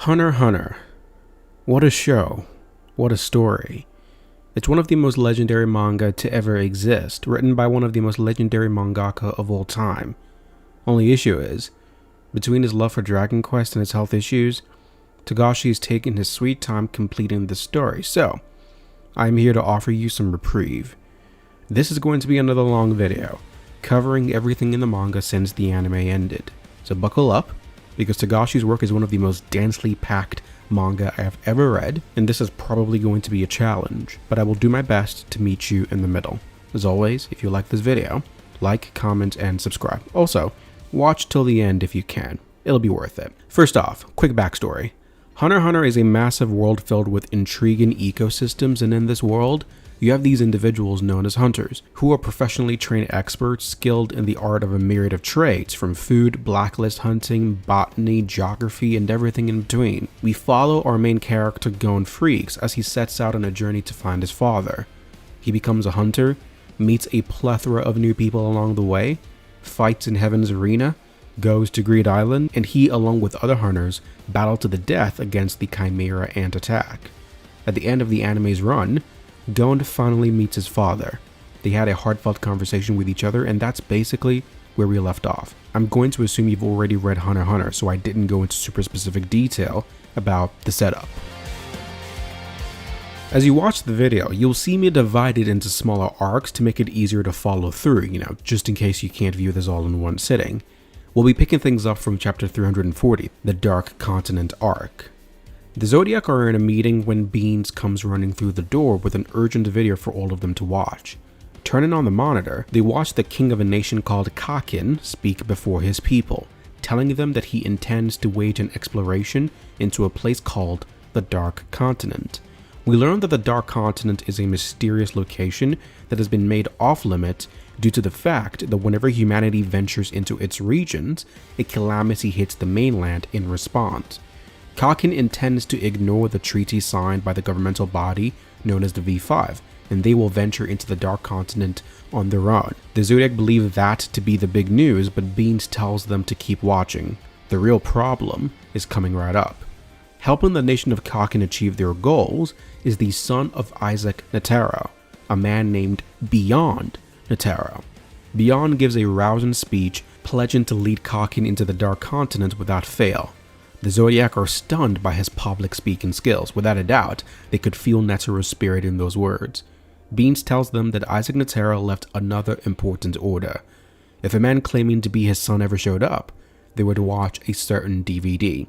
Hunter x Hunter. What a show. What a story. It's one of the most legendary manga to ever exist, written by one of the most legendary mangaka of all time. Only issue is, between his love for Dragon Quest and his health issues, Togashi has taken his sweet time completing the story, so I am here to offer you some reprieve. This is going to be another long video, covering everything in the manga since the anime ended. So buckle up, because Togashi's work is one of the most densely packed manga I have ever read, and this is probably going to be a challenge, but I will do my best to meet you in the middle. As always, if you like this video, like, comment, and subscribe. Also, watch till the end if you can. It'll be worth it. First off, quick backstory. Hunter x Hunter is a massive world filled with intriguing ecosystems, and in this world, you have these individuals known as hunters, who are professionally trained experts skilled in the art of a myriad of trades, from food, blacklist hunting, botany, geography, and everything in between. We follow our main character Gon Freecs as he sets out on a journey to find his father. He becomes a hunter, meets a plethora of new people along the way, fights in Heaven's Arena, goes to Greed Island, and he, along with other hunters, battle to the death against the Chimera Ant attack. At the end of the anime's run, Gon finally meets his father. They had a heartfelt conversation with each other, and that's basically where we left off. I'm going to assume you've already read Hunter x Hunter, so I didn't go into super specific detail about the setup. As you watch the video, you'll see me divide it into smaller arcs to make it easier to follow through, just in case you can't view this all in one sitting. We'll be picking things up from chapter 340, the Dark Continent arc. The Zodiac are in a meeting when Beans comes running through the door with an urgent video for all of them to watch. Turning on the monitor, they watch the king of a nation called Kakin speak before his people, telling them that he intends to wage an exploration into a place called the Dark Continent. We learn that the Dark Continent is a mysterious location that has been made off-limit due to the fact that whenever humanity ventures into its regions, a calamity hits the mainland in response. Kakin intends to ignore the treaty signed by the governmental body known as the V5, and they will venture into the Dark Continent on their own. The Zodiac believe that to be the big news, but Beans tells them to keep watching. The real problem is coming right up. Helping the nation of Kakin achieve their goals is the son of Isaac Netero, a man named Beyond Netero. Beyond gives a rousing speech pledging to lead Kakin into the Dark Continent without fail. The Zodiac are stunned by his public speaking skills. Without a doubt, they could feel Netero's spirit in those words. Beans tells them that Isaac Netero left another important order. If a man claiming to be his son ever showed up, they would watch a certain DVD.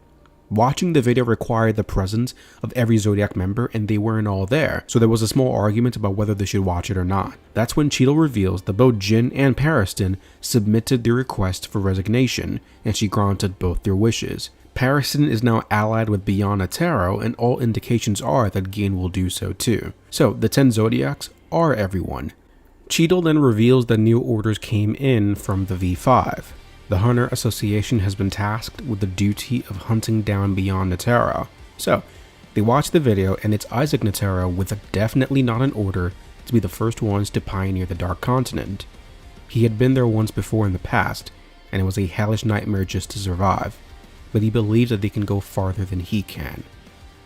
Watching the video required the presence of every Zodiac member, and they weren't all there, so there was a small argument about whether they should watch it or not. That's when Chrollo reveals that both Gin and Pariston submitted their request for resignation, and she granted both their wishes. Pariston is now allied with Beyond Netero, and all indications are that Gin will do so too. So the 10 Zodiacs are everyone. Chrollo then reveals that new orders came in from the V5. The Hunter Association has been tasked with the duty of hunting down Beyond Netero. So they watch the video, and it's Isaac Netero with definitely not an order to be the first ones to pioneer the Dark Continent. He had been there once before in the past, and it was a hellish nightmare just to survive. But he believes that they can go farther than he can.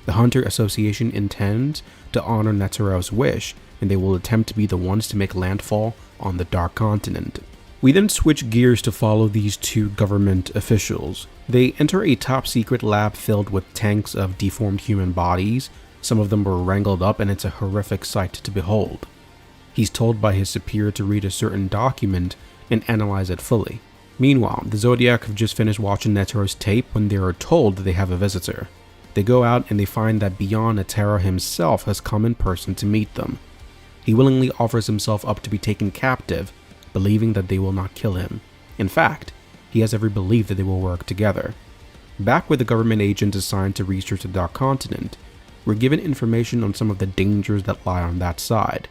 The Hunter Association intends to honor Netero's wish, and they will attempt to be the ones to make landfall on the Dark Continent. We then switch gears to follow these two government officials. They enter a top-secret lab filled with tanks of deformed human bodies. Some of them were wrangled up, and it's a horrific sight to behold. He's told by his superior to read a certain document and analyze it fully. Meanwhile, the Zodiac have just finished watching Netero's tape when they are told that they have a visitor. They go out and they find that Beyond Netero himself has come in person to meet them. He willingly offers himself up to be taken captive, believing that they will not kill him. In fact, he has every belief that they will work together. Back with the government agents assigned to research the Dark Continent, we're given information on some of the dangers that lie on that side.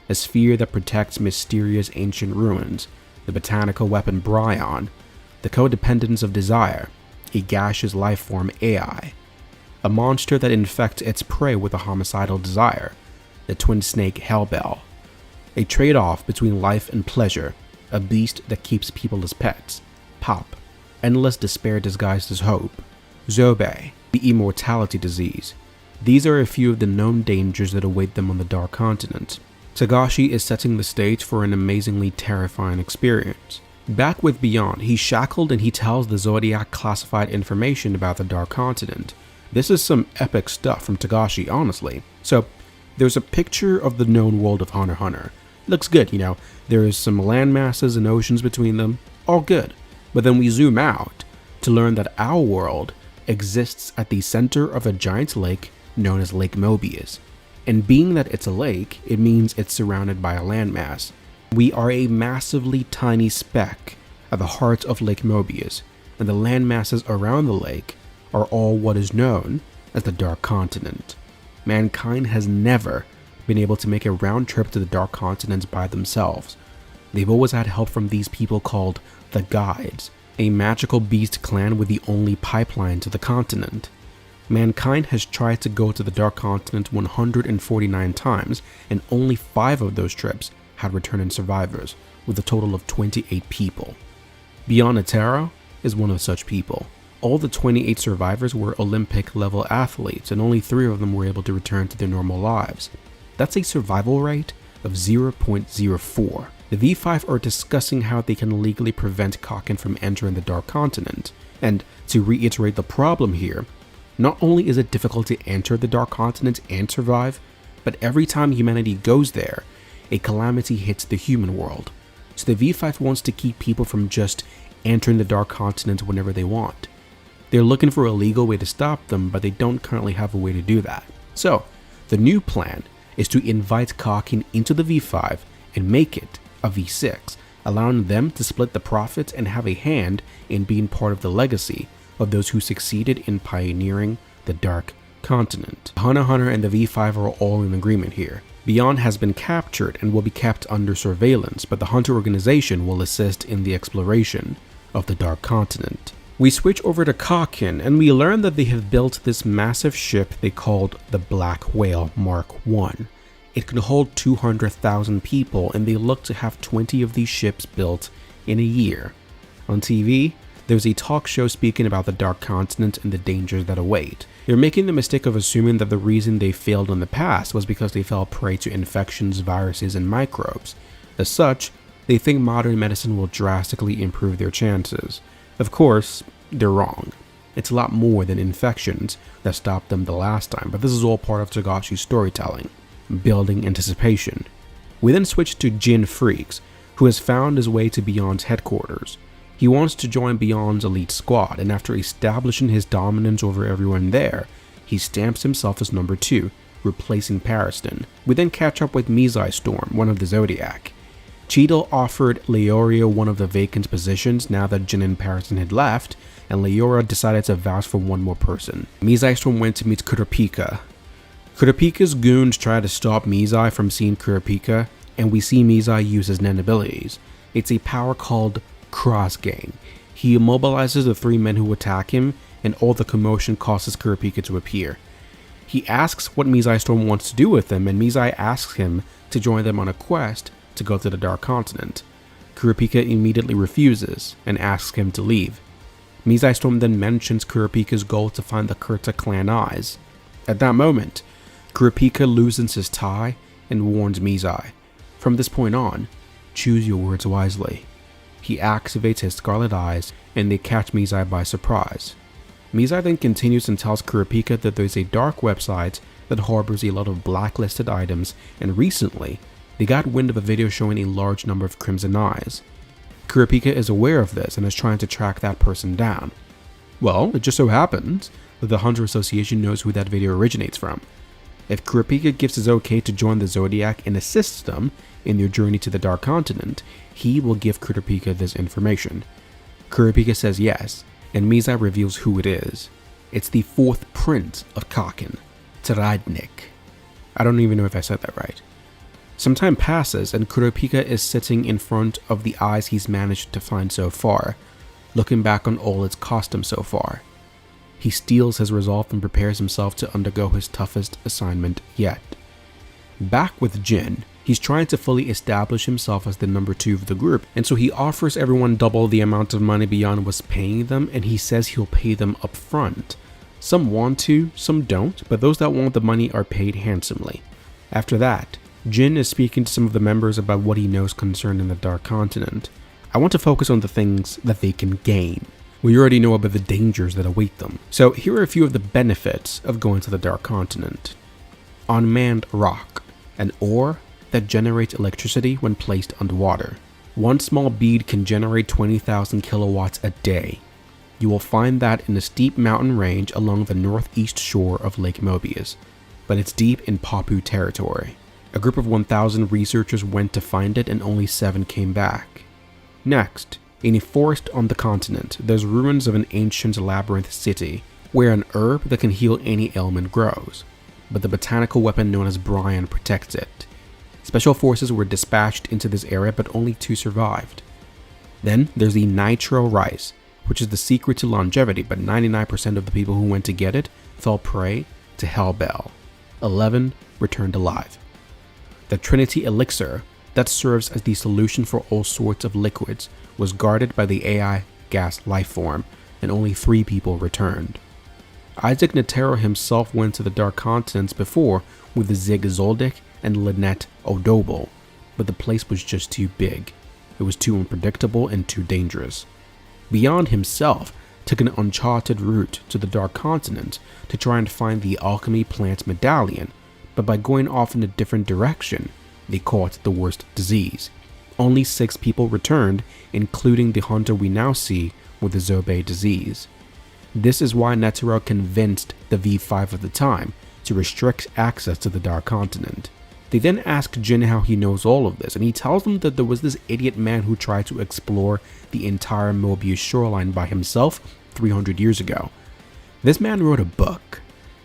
A sphere that protects mysterious ancient ruins, the botanical weapon Bryon, the codependence of desire, a gaseous life form AI, a monster that infects its prey with a homicidal desire, the twin snake Hellbell, a trade-off between life and pleasure, a beast that keeps people as pets, Pop, endless despair disguised as hope, Zobe, the immortality disease. These are a few of the known dangers that await them on the Dark Continent. Togashi is setting the stage for an amazingly terrifying experience. Back with Beyond, he's shackled and he tells the Zodiac classified information about the Dark Continent. This is some epic stuff from Togashi, honestly. So, there's a picture of the known world of Hunter x Hunter. Looks good, you know, there is some land masses and oceans between them, all good. But then we zoom out to learn that our world exists at the center of a giant lake known as Lake Mobius. And being that it's a lake, it means it's surrounded by a landmass. We are a massively tiny speck at the heart of Lake Mobius, and the landmasses around the lake are all what is known as the Dark Continent. Mankind has never been able to make a round trip to the Dark Continent by themselves. They've always had help from these people called the Guides, a magical beast clan with the only pipeline to the continent. Mankind has tried to go to the Dark Continent 149 times, and only 5 of those trips had returning survivors, with a total of 28 people. Beyond Netero is one of such people. All the 28 survivors were Olympic-level athletes, and only 3 of them were able to return to their normal lives. That's a survival rate of 0.04. The V5 are discussing how they can legally prevent Kaken from entering the Dark Continent, and to reiterate the problem here, not only is it difficult to enter the Dark Continent and survive, but every time humanity goes there, a calamity hits the human world. So the V5 wants to keep people from just entering the Dark Continent whenever they want. They're looking for a legal way to stop them, but they don't currently have a way to do that. So, the new plan is to invite Kaken into the V5 and make it a V6, allowing them to split the profits and have a hand in being part of the legacy of those who succeeded in pioneering the Dark Continent. Hunter x Hunter and the V5 are all in agreement here. Beyond has been captured and will be kept under surveillance, but the Hunter organization will assist in the exploration of the Dark Continent. We switch over to Kaken and we learn that they have built this massive ship they called the Black Whale Mark I. It can hold 200,000 people, and they look to have 20 of these ships built in a year. On TV, there's a talk show speaking about the Dark Continent and the dangers that await. They're making the mistake of assuming that the reason they failed in the past was because they fell prey to infections, viruses, and microbes. As such, they think modern medicine will drastically improve their chances. Of course, they're wrong. It's a lot more than infections that stopped them the last time, but this is all part of Togashi's storytelling, building anticipation. We then switch to Gin Freecs, who has found his way to Beyond's headquarters. He wants to join Beyond's elite squad, and after establishing his dominance over everyone there, he stamps himself as number 2, replacing Pariston. We then catch up with Mizai Storm, one of the Zodiac. Cheadle offered Leoria one of the vacant positions now that Jin and Pariston had left, and Leora decided to vouch for one more person. Mizai Storm went to meet Kurapika. Kurapika's goons try to stop Mizai from seeing Kurapika, and we see Mizai use his Nen abilities. It's a power called Cross Gang. He immobilizes the 3 men who attack him, and all the commotion causes Kurapika to appear. He asks what Mizai Storm wants to do with him, and Mizai asks him to join them on a quest to go to the Dark Continent. Kurapika immediately refuses and asks him to leave. Mizai Storm then mentions Kurapika's goal to find the Kurta clan eyes. At that moment, Kurapika loosens his tie and warns Mizai. From this point on, choose your words wisely. He activates his scarlet eyes, and they catch Mizai by surprise. Mizai then continues and tells Kurapika that there's a dark website that harbors a lot of blacklisted items, and recently, they got wind of a video showing a large number of crimson eyes. Kurapika is aware of this and is trying to track that person down. Well, it just so happens that the Hunter Association knows who that video originates from. If Kurapika gives his okay to join the Zodiac and assists them in their journey to the Dark Continent, he will give Kurapika this information. Kurapika says yes, and Mizai reveals who it is. It's the 4th prince of Kaken, Tradnik. I don't even know if I said that right. Some time passes and Kurapika is sitting in front of the eyes he's managed to find so far, looking back on all it's cost him so far. He steels his resolve and prepares himself to undergo his toughest assignment yet. Back with Jin, he's trying to fully establish himself as the number 2 of the group, and so he offers everyone double the amount of money Beyond was paying them, and he says he'll pay them up front. Some want to, some don't, but those that want the money are paid handsomely. After that, Gin is speaking to some of the members about what he knows concerning the Dark Continent. I want to focus on the things that they can gain. We already know about the dangers that await them. So here are a few of the benefits of going to the Dark Continent. Unmanned rock, an ore that generates electricity when placed underwater. One small bead can generate 20,000 kilowatts a day. You will find that in a steep mountain range along the northeast shore of Lake Mobius, but it's deep in Papu territory. A group of 1,000 researchers went to find it and only 7 came back. Next, in a forest on the continent, there's ruins of an ancient labyrinth city where an herb that can heal any ailment grows, but the botanical weapon known as Brian protects it. Special forces were dispatched into this area, but only 2 survived. Then there's the nitro rice, which is the secret to longevity, but 99% of the people who went to get it fell prey to Hellbell. 11 returned alive. The Trinity elixir, that serves as the solution for all sorts of liquids, was guarded by the AI gas lifeform, and only 3 people returned. Isaac Netero himself went to the Dark Continents before with the Zig Zoldyck and Lynette Odobel, but the place was just too big. It was too unpredictable and too dangerous. Beyond himself took an uncharted route to the Dark Continent to try and find the alchemy plant medallion, but by going off in a different direction, they caught the worst disease. Only 6 people returned, including the hunter we now see with the Zobe disease. This is why Netero convinced the V5 of the time to restrict access to the Dark Continent. They then ask Gin how he knows all of this, and he tells them that there was this idiot man who tried to explore the entire Mobius shoreline by himself 300 years ago. This man wrote a book.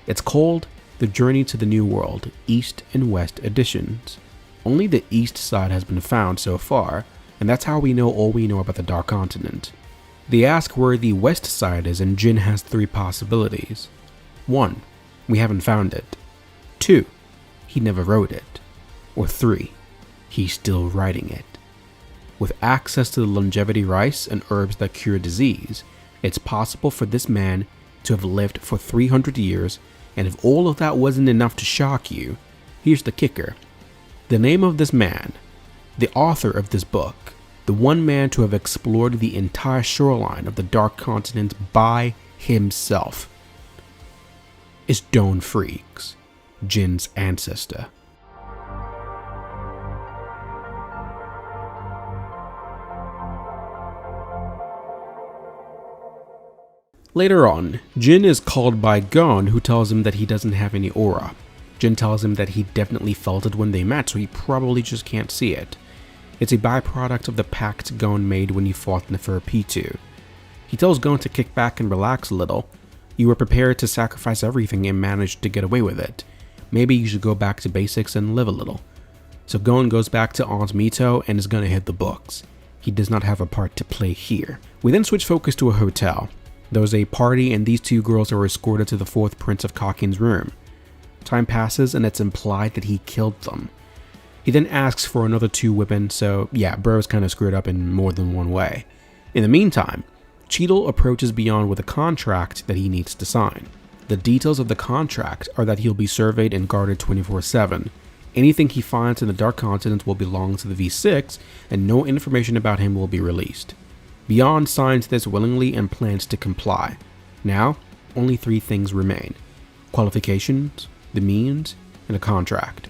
It's called The Journey to the New World, East and West editions. Only the east side has been found so far, and that's how we know all we know about the Dark Continent. They ask where the west side is, and Gin has 3 possibilities. 1. We haven't found it. 2. He never wrote it. Or 3. He's still writing it. With access to the longevity rice and herbs that cure disease, it's possible for this man to have lived for 300 years, and if all of that wasn't enough to shock you, here's the kicker. The name of this man, the author of this book, the one man to have explored the entire shoreline of the Dark Continent by himself, is Gon Freecs, Jin's ancestor. Later on, Gin is called by Gon, who tells him that he doesn't have any aura. Gin tells him that he definitely felt it when they met, so he probably just can't see it. It's a byproduct of the pact Gon made when he fought Neferpitu. He tells Gon to kick back and relax a little. You were prepared to sacrifice everything and managed to get away with it. Maybe you should go back to basics and live a little. So Gon goes back to Aunt Mito and is gonna hit the books. He does not have a part to play here. We then switch focus to a hotel. There was a party and these 2 girls are escorted to the 4th Prince of Kakin's room. Time passes and it's implied that he killed them. He then asks for another 2 women, so yeah, bro's kind of screwed up in more than one way. In the meantime, Cheadle approaches Beyond with a contract that he needs to sign. The details of the contract are that he'll be surveyed and guarded 24/7. Anything he finds in the Dark Continent will belong to the V6, and no information about him will be released. Beyond signs this willingly and plans to comply. Now, only 3 things remain: qualifications, the means, and a contract.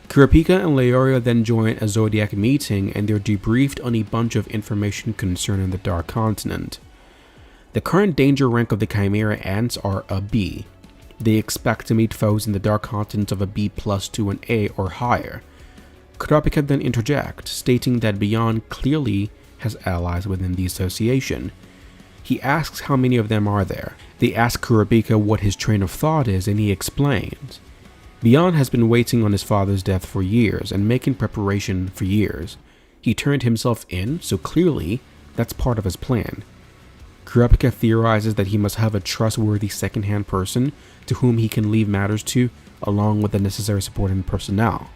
Kurapika and Leorio then join a Zodiac meeting and they're debriefed on a bunch of information concerning the Dark Continent. The current danger rank of the Chimera Ants are a B. They expect to meet foes in the Dark Continent of a B+ to an A or higher. Kurapika then interjects, stating that Beyond clearly has allies within the association. He asks how many of them are there. They ask Kurapika what his train of thought is and he explains. Beyond has been waiting on his father's death for years and making preparation for years. He turned himself in, so clearly that's part of his plan. Kurapika theorizes that he must have a trustworthy second-hand person to whom he can leave matters to, along with the necessary support and personnel.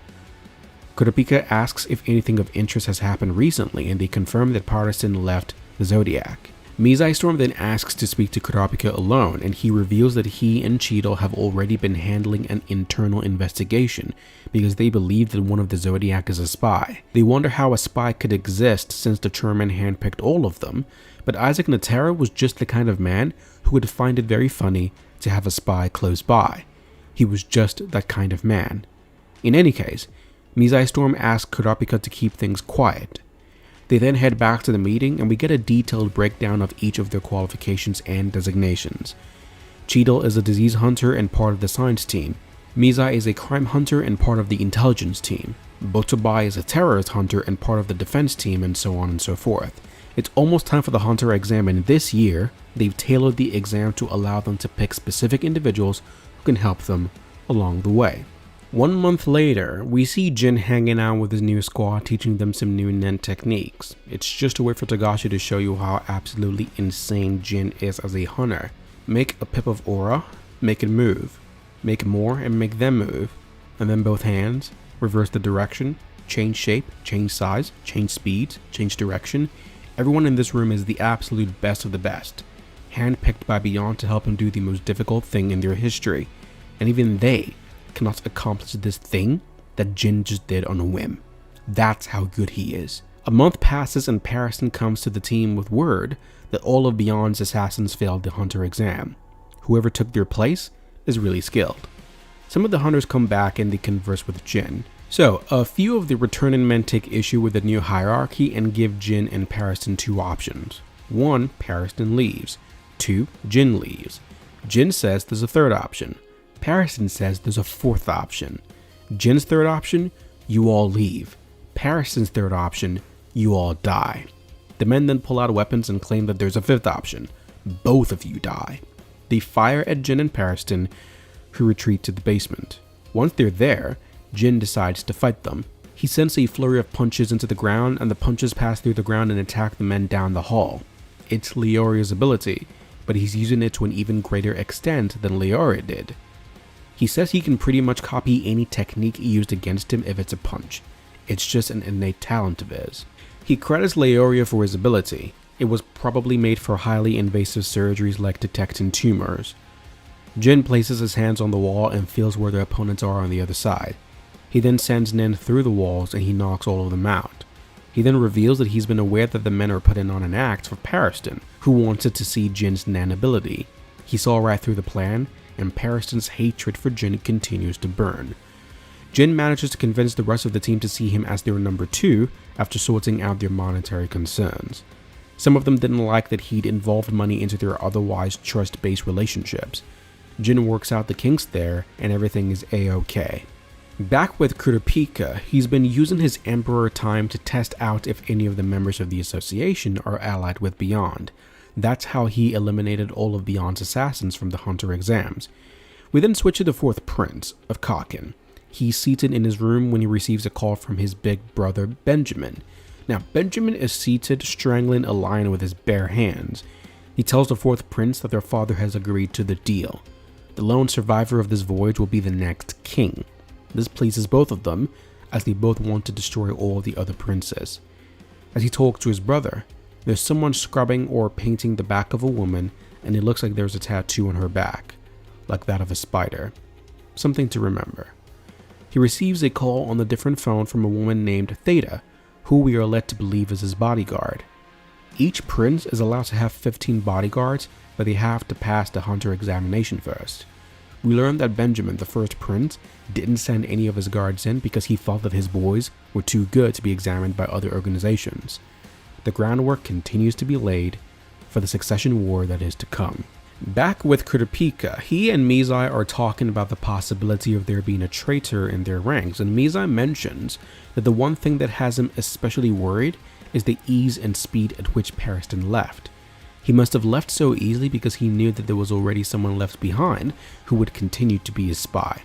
Kurapika asks if anything of interest has happened recently, and they confirm that Partisan left the Zodiac. Mizai Storm then asks to speak to Kurapika alone, and he reveals that he and Cheeto have already been handling an internal investigation because they believe that one of the Zodiac is a spy. They wonder how a spy could exist since the chairman handpicked all of them, but Isaac Netero was just the kind of man who would find it very funny to have a spy close by. He was just that kind of man. In any case, Mizai Storm asks Kurapika to keep things quiet. They then head back to the meeting and we get a detailed breakdown of each of their qualifications and designations. Cheeto is a disease hunter and part of the science team. Mizai is a crime hunter and part of the intelligence team. Botobai is a terrorist hunter and part of the defense team, and so on and so forth. It's almost time for the hunter exam, and this year, they've tailored the exam to allow them to pick specific individuals who can help them along the way. 1 month later, we see Jin hanging out with his new squad, teaching them some new nen techniques. It's just a way for Togashi to show you how absolutely insane Jin is as a hunter. Make a pip of aura, make it move. Make more and make them move. And then both hands, reverse the direction, change shape, change size, change speed, change direction. Everyone in this room is the absolute best of the best, handpicked by Beyond to help him do the most difficult thing in their history. And even they cannot accomplish this thing that Jin just did on a whim. That's how good he is. A month passes and Pariston comes to the team with word that all of Beyond's assassins failed the hunter exam. Whoever took their place is really skilled. Some of the hunters come back and they converse with Jin. So, a few of the returning men take issue with the new hierarchy and give Jin and Pariston 2 options. 1, Pariston leaves. 2, Jin leaves. Jin says there's a 3rd option. Pariston says there's a 4th option. Jin's 3rd option, you all leave. Pariston's 3rd option, you all die. The men then pull out weapons and claim that there's a 5th option. Both of you die. They fire at Jin and Pariston, who retreat to the basement. Once they're there, Jin decides to fight them. He sends a flurry of punches into the ground, and the punches pass through the ground and attack the men down the hall. It's Leoria's ability, but he's using it to an even greater extent than Leoria did. He says he can pretty much copy any technique used against him if it's a punch. It's just an innate talent of his. He credits Leoria for his ability. It was probably made for highly invasive surgeries like detecting tumors. Jin places his hands on the wall and feels where their opponents are on the other side. He then sends Nen through the walls and he knocks all of them out. He then reveals that he's been aware that the men are putting on an act for Pariston, who wanted to see Jin's Nen ability. He saw right through the plan, and Pariston's hatred for Jin continues to burn. Jin manages to convince the rest of the team to see him as their number 2 after sorting out their monetary concerns. Some of them didn't like that he'd involved money into their otherwise trust-based relationships. Jin works out the kinks there, and everything is a-okay. Back with Kurapika, he's been using his Emperor time to test out if any of the members of the association are allied with Beyond. That's how he eliminated all of Beyond's assassins from the Hunter exams. We then switch to the 4th Prince of Kakin. He's seated in his room when he receives a call from his big brother Benjamin. Now, Benjamin is seated strangling a lion with his bare hands. He tells the 4th Prince that their father has agreed to the deal. The lone survivor of this voyage will be the next king. This pleases both of them, as they both want to destroy all the other princes. As he talks to his brother, there's someone scrubbing or painting the back of a woman, and it looks like there's a tattoo on her back, like that of a spider. Something to remember. He receives a call on the different phone from a woman named Theta, who we are led to believe is his bodyguard. Each prince is allowed to have 15 bodyguards, but they have to pass the hunter examination first. We learn that Benjamin, the 1st prince, didn't send any of his guards in because he felt that his boys were too good to be examined by other organizations. The groundwork continues to be laid for the succession war that is to come. Back with Kurapika, he and Mizai are talking about the possibility of there being a traitor in their ranks, and Mizai mentions that the one thing that has him especially worried is the ease and speed at which Pariston left. He must have left so easily because he knew that there was already someone left behind who would continue to be his spy.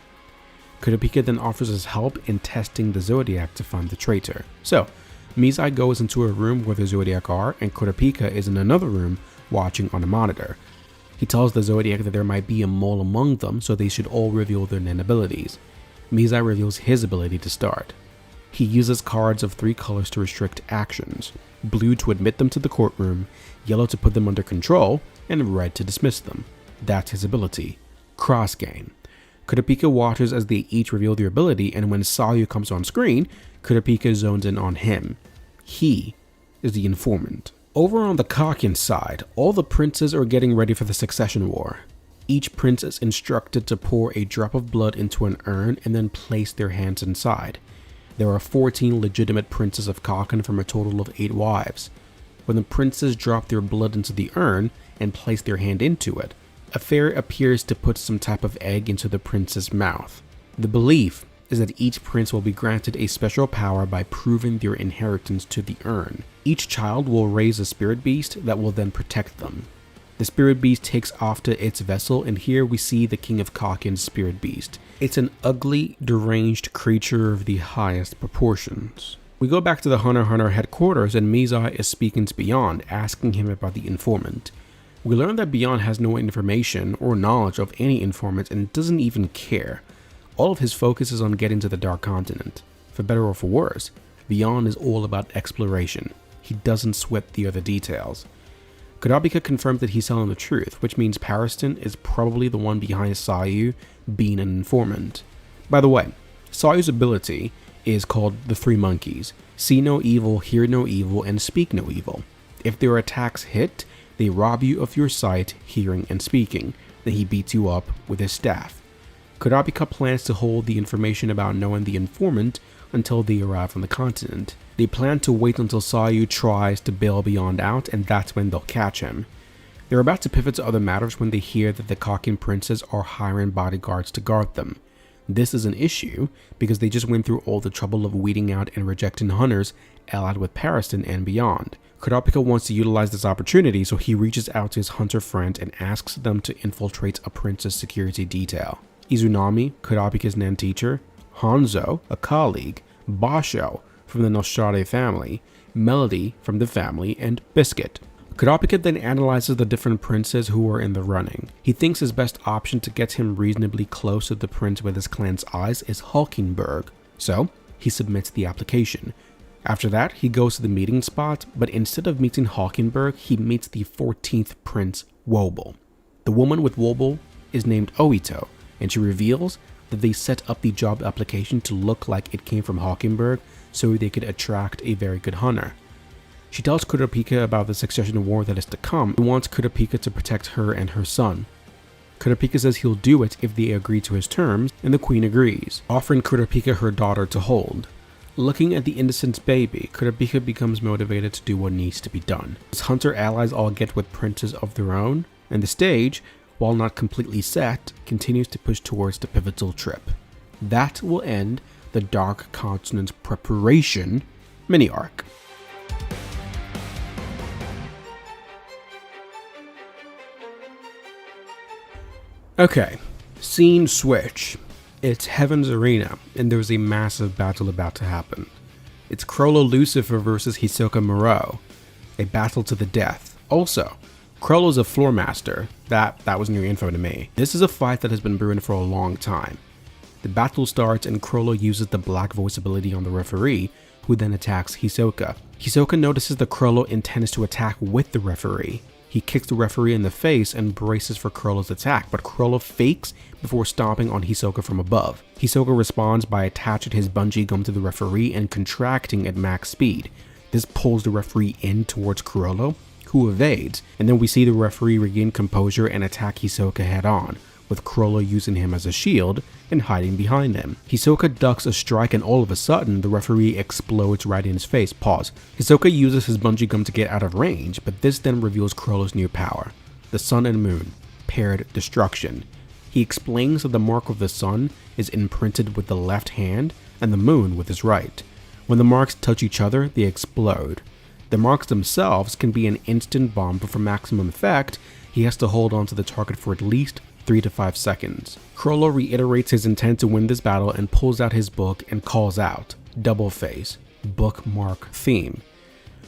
Kurapika then offers his help in testing the Zodiac to find the traitor. So, Mizai goes into a room where the Zodiac are, and Kurapika is in another room watching on a monitor. He tells the Zodiac that there might be a mole among them, so they should all reveal their nen abilities. Mizai reveals his ability to start. He uses cards of 3 colors to restrict actions: blue to admit them to the courtroom, yellow to put them under control, and red to dismiss them. That's his ability. Cross game. Kurapika watches as they each reveal their ability, and when Sayu comes on screen, Kurapika zones in on him. He is the informant. Over on the Kakin side, all the princes are getting ready for the succession war. Each prince is instructed to pour a drop of blood into an urn and then place their hands inside. There are 14 legitimate princes of Kakin from a total of 8 wives. When the princes drop their blood into the urn and place their hand into it, a fairy appears to put some type of egg into the prince's mouth. The belief is that each prince will be granted a special power by proving their inheritance to the urn. Each child will raise a spirit beast that will then protect them. The spirit beast takes off to its vessel, and here we see the king of Kakin's spirit beast. It's an ugly, deranged creature of the highest proportions. We go back to the Hunter x Hunter headquarters, and Mizai is speaking to Beyond, asking him about the informant. We learn that Beyond has no information or knowledge of any informant and doesn't even care. All of his focus is on getting to the Dark Continent. For better or for worse, Beyond is all about exploration. He doesn't sweat the other details. Kurapika confirms that he's telling the truth, which means Pariston is probably the one behind Sayu being an informant. By the way, Sayu's ability is called the 3 monkeys: see no evil, hear no evil, and speak no evil. If their attacks hit, they rob you of your sight, hearing, and speaking. Then he beats you up with his staff. Kurapika plans to hold the information about knowing the informant until they arrive on the continent. They plan to wait until Sayu tries to bail Beyond out, and that's when they'll catch him. They're about to pivot to other matters when they hear that the Kakin princes are hiring bodyguards to guard them. This is an issue because they just went through all the trouble of weeding out and rejecting hunters allied with Pariston and Beyond. Kurapika wants to utilize this opportunity, so he reaches out to his hunter friend and asks them to infiltrate a prince's security detail. Izunami, Kurapika's Nen teacher, Hanzo, a colleague, Basho from the Noshade family, Melody from the family, and Biscuit. Kurapika then analyzes the different princes who are in the running. He thinks his best option to get him reasonably close to the prince with his clan's eyes is Hulkenberg, so he submits the application. After that, he goes to the meeting spot, but instead of meeting Hulkenberg, he meets the 14th prince, Wobble. The woman with Wobble is named Oito, and she reveals that they set up the job application to look like it came from Hulkenberg so they could attract a very good hunter. She tells Kurapika about the succession war that is to come and wants Kurapika to protect her and her son. Kurapika says he'll do it if they agree to his terms, and the queen agrees, offering Kurapika her daughter to hold. Looking at the innocent baby, Kurapika becomes motivated to do what needs to be done. His hunter allies all get with princes of their own, and the stage, while not completely set, continues to push towards the pivotal trip. That will end the Dark Continent preparation mini-arc. Okay, scene switch. It's Heaven's Arena, and there's a massive battle about to happen. It's Chrollo Lucifer versus Hisoka Moreau, a battle to the death. Also, Chrollo's a floor master. That was new info to me. This is a fight that has been brewing for a long time. The battle starts and Chrollo uses the black voice ability on the referee, who then attacks Hisoka. Hisoka notices that Chrollo intends to attack with the referee. He kicks the referee in the face and braces for Chrollo's attack, but Chrollo fakes before stomping on Hisoka from above. Hisoka responds by attaching his bungee gum to the referee and contracting at max speed. This pulls the referee in towards Chrollo, who evades, and then we see the referee regain composure and attack Hisoka head on, with Chrollo using him as a shield and hiding behind him. Hisoka ducks a strike and all of a sudden, the referee explodes right in his face. Pause. Hisoka uses his bungee gum to get out of range, but this then reveals Chrollo's new power, the Sun and Moon, paired destruction. He explains that the mark of the sun is imprinted with the left hand and the moon with his right. When the marks touch each other, they explode. The marks themselves can be an instant bomb, but for maximum effect, he has to hold on to the target for at least 3 to 5 seconds. Chrollo reiterates his intent to win this battle and pulls out his book and calls out, Double Face, Bookmark Theme.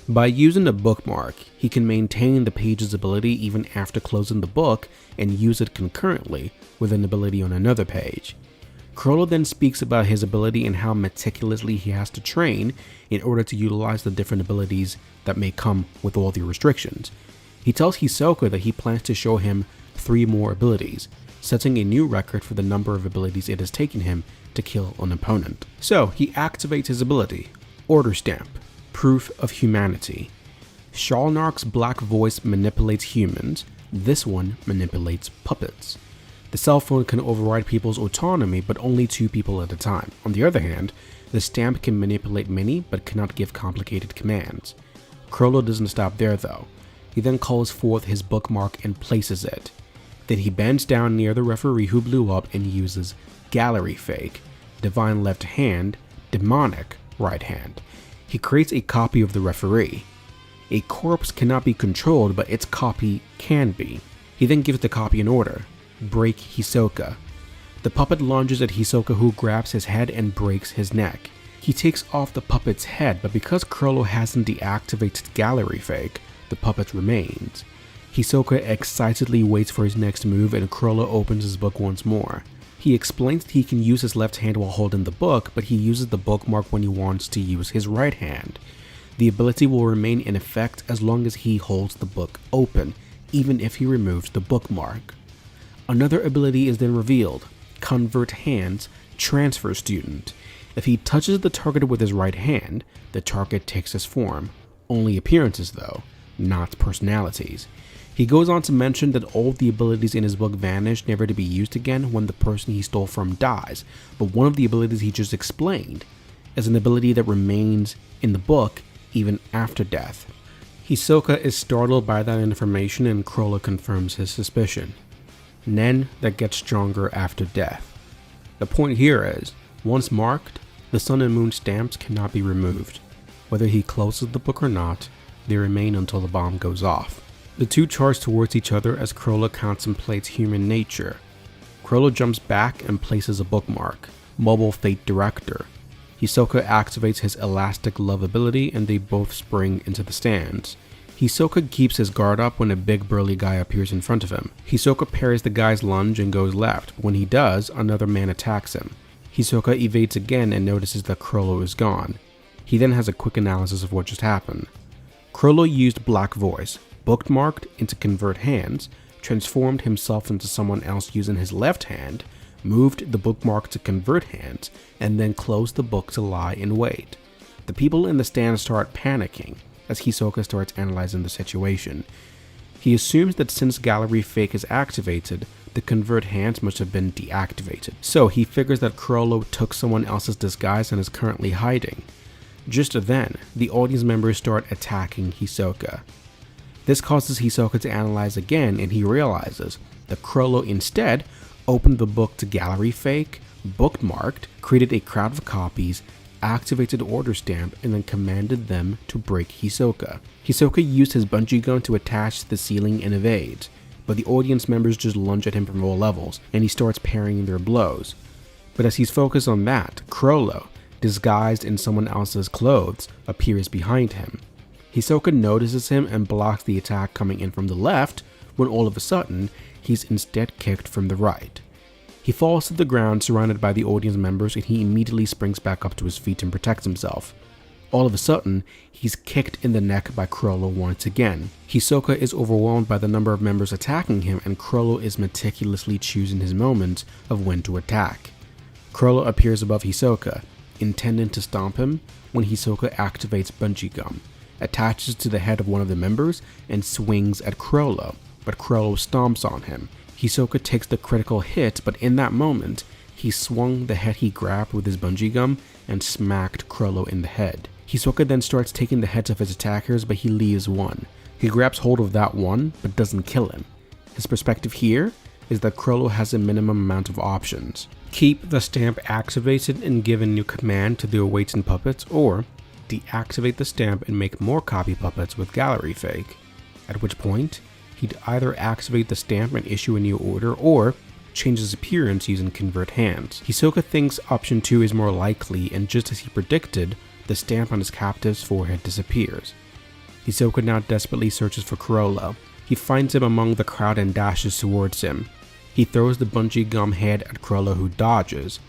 By using the bookmark, he can maintain the page's ability even after closing the book and use it concurrently with an ability on another page. Chrollo then speaks about his ability and how meticulously he has to train in order to utilize the different abilities that may come with all the restrictions. He tells Hisoka that he plans to show him 3 more abilities, setting a new record for the number of abilities it has taken him to kill an opponent. So he activates his ability, Order Stamp, Proof of Humanity. Shalnark's black voice manipulates humans, this one manipulates puppets. The cell phone can override people's autonomy, but only 2 people at a time. On the other hand, the stamp can manipulate many, but cannot give complicated commands. Chrollo doesn't stop there though. He then calls forth his bookmark and places it. Then he bends down near the referee who blew up and uses Gallery Fake, Divine Left Hand, Demonic Right Hand. He creates a copy of the referee. A corpse cannot be controlled, but its copy can be. He then gives the copy an order. Break Hisoka. The puppet lunges at Hisoka, who grabs his head and breaks his neck. He takes off the puppet's head, but because Chrollo hasn't deactivated Gallery Fake, the puppet remains. Hisoka excitedly waits for his next move, and Chrollo opens his book once more. He explains that he can use his left hand while holding the book, but he uses the bookmark when he wants to use his right hand. The ability will remain in effect as long as he holds the book open, even if he removes the bookmark. Another ability is then revealed, Convert Hands, Transfer Student. If he touches the target with his right hand, the target takes his form. Only appearances though, not personalities. He goes on to mention that all the abilities in his book vanish, never to be used again when the person he stole from dies, but one of the abilities he just explained is an ability that remains in the book even after death. Hisoka is startled by that information, and Chrollo confirms his suspicion. Nen that gets stronger after death. The point here is, once marked, the sun and moon stamps cannot be removed. Whether he closes the book or not, they remain until the bomb goes off. The 2 charge towards each other as Chrollo contemplates human nature. Chrollo jumps back and places a bookmark, Mobile Fate Director. Hisoka activates his Elastic Love ability and they both spring into the stands. Hisoka keeps his guard up when a big burly guy appears in front of him. Hisoka parries the guy's lunge and goes left. When he does, another man attacks him. Hisoka evades again and notices that Chrollo is gone. He then has a quick analysis of what just happened. Chrollo used Black Voice, bookmarked into Convert Hands, transformed himself into someone else using his left hand, moved the bookmark to Convert Hands, and then closed the book to lie in wait. The people in the stand start panicking as Hisoka starts analyzing the situation. He assumes that since Gallery Fake is activated, the Convert Hands must have been deactivated. So he figures that Chrollo took someone else's disguise and is currently hiding. Just then, the audience members start attacking Hisoka. This causes Hisoka to analyze again, and he realizes that Chrollo instead opened the book to Gallery Fake, bookmarked, created a crowd of copies, activated Order Stamp, and then commanded them to break Hisoka. Hisoka used his bungee gun to attach to the ceiling and evades, but the audience members just lunge at him from all levels, and he starts parrying their blows. But as he's focused on that, Chrollo, disguised in someone else's clothes, appears behind him. Hisoka notices him and blocks the attack coming in from the left, when all of a sudden, he's instead kicked from the right. He falls to the ground surrounded by the audience members, and he immediately springs back up to his feet and protects himself. All of a sudden, he's kicked in the neck by Chrollo once again. Hisoka is overwhelmed by the number of members attacking him, and Chrollo is meticulously choosing his moments of when to attack. Chrollo appears above Hisoka, intending to stomp him, when Hisoka activates Bungee Gum, attaches to the head of one of the members, and swings at Chrollo, but Chrollo stomps on him. Hisoka takes the critical hit, but in that moment, he swung the head he grabbed with his bungee gum and smacked Chrollo in the head. Hisoka then starts taking the heads of his attackers, but he leaves one. He grabs hold of that one, but doesn't kill him. His perspective here is that Chrollo has a minimum amount of options. Keep the stamp activated and give a new command to the awaiting puppets, or deactivate the stamp and make more copy puppets with Gallery Fake, at which point, he'd either activate the stamp and issue a new order, or change his appearance using Convert Hands. Hisoka thinks option 2 is more likely, and just as he predicted, the stamp on his captive's forehead disappears. Hisoka now desperately searches for Chrollo. He finds him among the crowd and dashes towards him. He throws the bungee gum head at Chrollo, who dodges.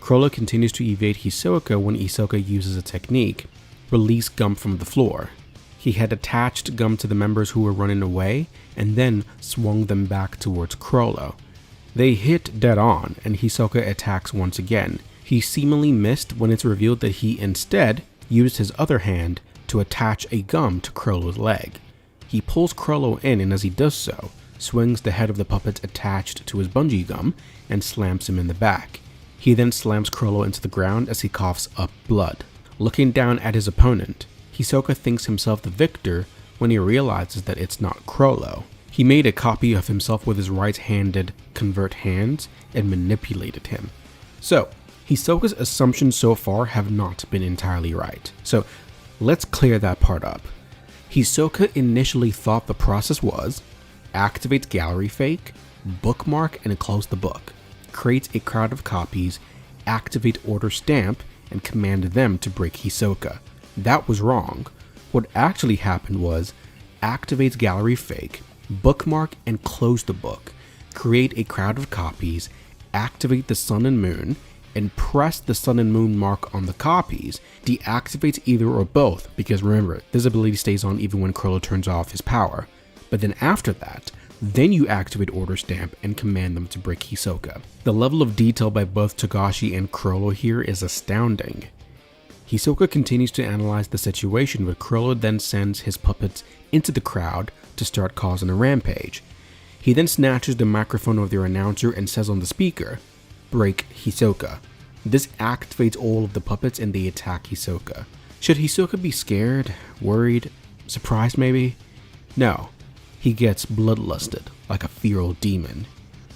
Chrollo continues to evade Hisoka when Hisoka uses a technique, release gum from the floor. He had attached gum to the members who were running away and then swung them back towards Chrollo. They hit dead on and Hisoka attacks once again. He seemingly missed when it's revealed that he instead used his other hand to attach a gum to Chrollo's leg. He pulls Chrollo in and as he does so, swings the head of the puppet attached to his bungee gum and slams him in the back. He then slams Chrollo into the ground as he coughs up blood. Looking down at his opponent, Hisoka thinks himself the victor when he realizes that it's not Chrollo. He made a copy of himself with his right-handed convert hands and manipulated him. So, Hisoka's assumptions so far have not been entirely right. So, let's clear that part up. Hisoka initially thought the process was activate gallery fake, bookmark and close the book, create a crowd of copies, activate order stamp, and command them to break Hisoka. That was wrong. What actually happened was activate gallery fake, bookmark and close the book, create a crowd of copies, activate the sun and moon, and press the sun and moon mark on the copies, deactivate either or both, because remember, this ability stays on even when Chrollo turns off his power. But then after that, then you activate order stamp and command them to break Hisoka. The level of detail by both Togashi and Chrollo here is astounding. Hisoka continues to analyze the situation, but Chrollo then sends his puppets into the crowd to start causing a rampage. He then snatches the microphone of their announcer and says on the speaker, "Break Hisoka." This activates all of the puppets and they attack Hisoka. Should Hisoka be scared, worried, surprised maybe? No. He gets bloodlusted, like a feral demon.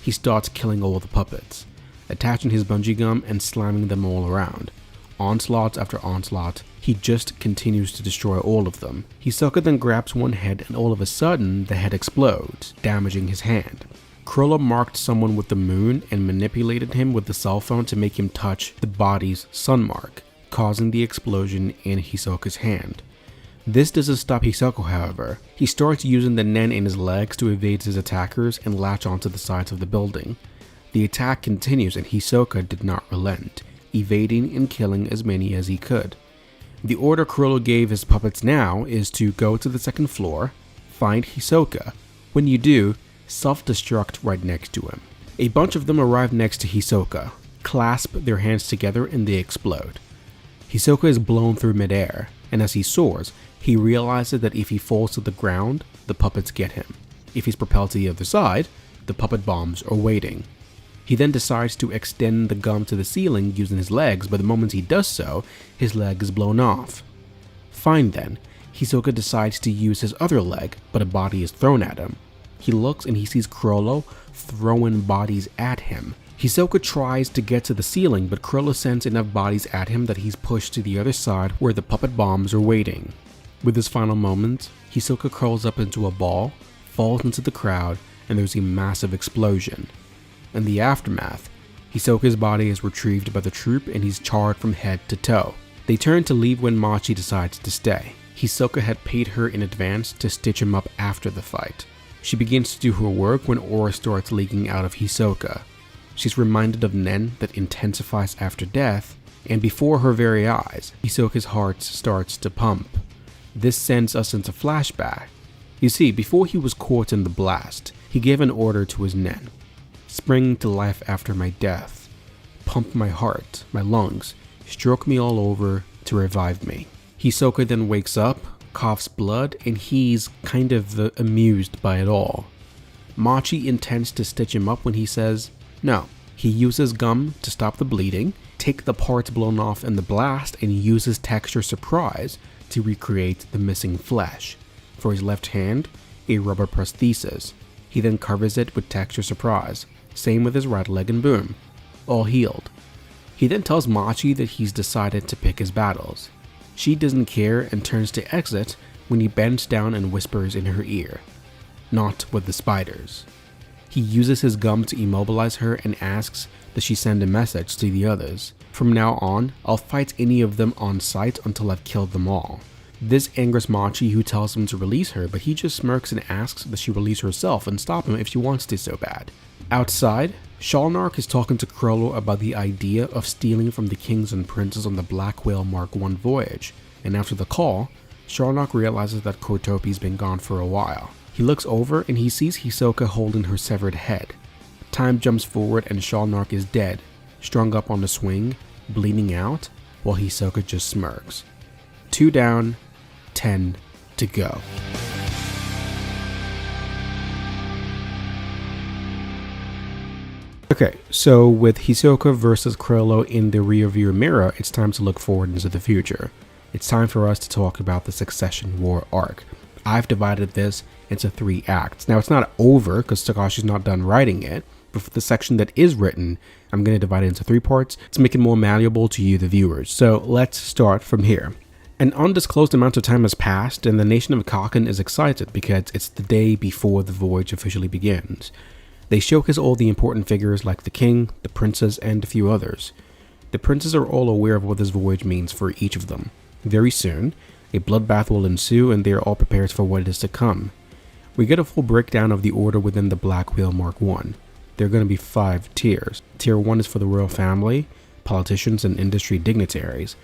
He starts killing all the puppets, attaching his bungee gum and slamming them all around. Onslaught after onslaught, he just continues to destroy all of them. Hisoka then grabs one head and all of a sudden, the head explodes, damaging his hand. Chrollo marked someone with the moon and manipulated him with the cell phone to make him touch the body's sun mark, causing the explosion in Hisoka's hand. This doesn't stop Hisoka, however. He starts using the nen in his legs to evade his attackers and latch onto the sides of the building. The attack continues and Hisoka did not relent, evading and killing as many as he could. The order Chrollo gave his puppets now is to go to the second floor, find Hisoka. When you do, self-destruct right next to him. A bunch of them arrive next to Hisoka, clasp their hands together and they explode. Hisoka is blown through midair, and as he soars, he realizes that if he falls to the ground, the puppets get him. If he's propelled to the other side, the puppet bombs are waiting. He then decides to extend the gum to the ceiling using his legs, but the moment he does so, his leg is blown off. Fine then, Hisoka decides to use his other leg, but a body is thrown at him. He looks and he sees Chrollo throwing bodies at him. Hisoka tries to get to the ceiling, but Chrollo sends enough bodies at him that he's pushed to the other side where the puppet bombs are waiting. With his final moments, Hisoka curls up into a ball, falls into the crowd, and there's a massive explosion. In the aftermath, Hisoka's body is retrieved by the troupe and he's charred from head to toe. They turn to leave when Machi decides to stay. Hisoka had paid her in advance to stitch him up after the fight. She begins to do her work when aura starts leaking out of Hisoka. She's reminded of Nen that intensifies after death, and before her very eyes, Hisoka's heart starts to pump. This sends us into flashback. You see, before he was caught in the blast, he gave an order to his Nen. Spring to life after my death. Pump my heart, my lungs, stroke me all over to revive me. Hisoka then wakes up, coughs blood, and he's kind of amused by it all. Machi intends to stitch him up when he says no. He uses gum to stop the bleeding, take the parts blown off in the blast, and uses texture surprise to recreate the missing flesh. For his left hand, a rubber prosthesis. He then covers it with texture surprise. Same with his right leg and boom. All healed. He then tells Machi that he's decided to pick his battles. She doesn't care and turns to exit when he bends down and whispers in her ear, "Not with the spiders." He uses his gum to immobilize her and asks that she send a message to the others. From now on, I'll fight any of them on sight until I've killed them all. This angers Machi, who tells him to release her, but he just smirks and asks that she release herself and stop him if she wants to so bad. Outside, Shalnark is talking to Chrollo about the idea of stealing from the kings and princes on the Black Whale Mark I voyage, and after the call, Shalnark realizes that Chrotope's been gone for a while. He looks over and he sees Hisoka holding her severed head. Time jumps forward and Shalnark is dead, strung up on the swing, bleeding out, while Hisoka just smirks. 2 down, 10 to go. Okay, so with Hisoka versus Chrollo in the rearview mirror, it's time to look forward into the future. It's time for us to talk about the Succession War arc. I've divided this into 3 acts. Now, it's not over because Takashi's not done writing it, but for the section that is written, I'm going to divide it into 3 parts to make it more malleable to you, the viewers. So let's start from here. An undisclosed amount of time has passed, and the nation of Kaken is excited because it's the day before the voyage officially begins. They showcase all the important figures like the king, the princess, and a few others. The princes are all aware of what this voyage means for each of them. Very soon, a bloodbath will ensue and they are all prepared for what is to come. We get a full breakdown of the order within the Black Whale Mark I. There are going to be 5 tiers. Tier 1 is for the royal family, politicians, and industry dignitaries.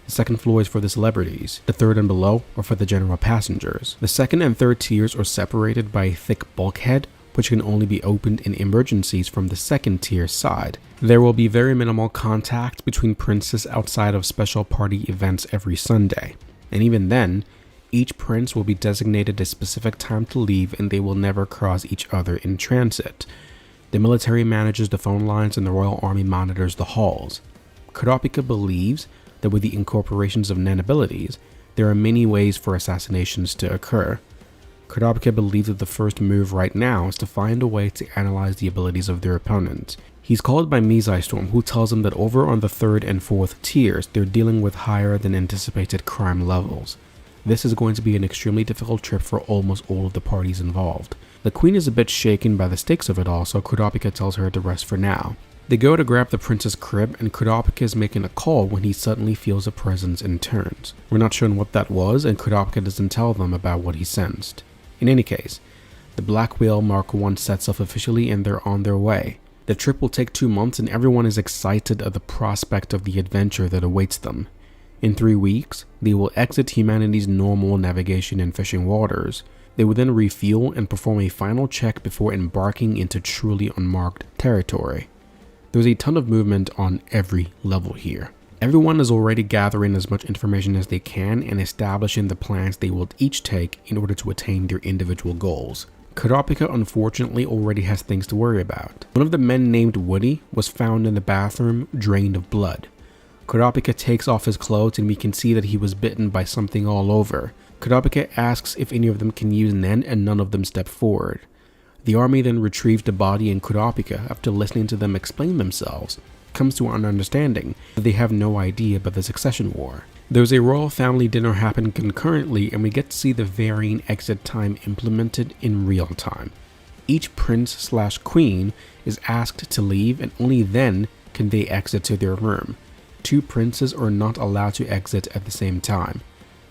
The second floor is for the celebrities. The third and below are for the general passengers. The second and third tiers are separated by a thick bulkhead, which can only be opened in emergencies from the second tier side. There will be very minimal contact between princes outside of special party events every Sunday. And even then, each prince will be designated a specific time to leave and they will never cross each other in transit. The military manages the phone lines and the royal army monitors the halls. Kurapika believes that with the incorporations of Nen abilities, there are many ways for assassinations to occur. Kurapika believes that the first move right now is to find a way to analyze the abilities of their opponent. He's called by Mizai Storm, who tells him that over on the 3rd and 4th tiers, they're dealing with higher than anticipated crime levels. This is going to be an extremely difficult trip for almost all of the parties involved. The queen is a bit shaken by the stakes of it all, so Kurapika tells her to rest for now. They go to grab the prince's crib, and Kurapika is making a call when he suddenly feels a presence and turns. We're not shown what that was, and Kurapika doesn't tell them about what he sensed. In any case, the Black Whale Mark I sets off officially and they're on their way. The trip will take 2 months and everyone is excited at the prospect of the adventure that awaits them. In 3 weeks, they will exit humanity's normal navigation and fishing waters. They will then refuel and perform a final check before embarking into truly unmarked territory. There's a ton of movement on every level here. Everyone is already gathering as much information as they can and establishing the plans they will each take in order to attain their individual goals. Kurapika unfortunately already has things to worry about. One of the men named Woody was found in the bathroom, drained of blood. Kurapika takes off his clothes and we can see that he was bitten by something all over. Kurapika asks if any of them can use Nen and none of them step forward. The army then retrieves the body and Kurapika, after listening to them explain themselves, comes to an understanding that they have no idea about the Succession War. There's a royal family dinner happen concurrently and we get to see the varying exit time implemented in real time. Each prince/queen is asked to leave and only then can they exit to their room. 2 princes are not allowed to exit at the same time.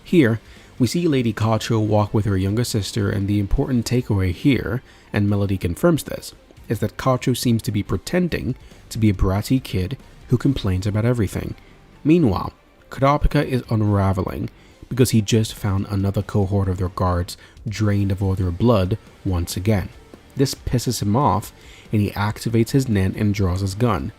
Here, we see Lady Kacho walk with her younger sister, and the important takeaway here, and Melody confirms this, is that Kacho seems to be pretending to be a bratty kid who complains about everything. Meanwhile, Kurapika is unraveling because he just found another cohort of their guards drained of all their blood once again. This pisses him off and he activates his Nen and draws his gun.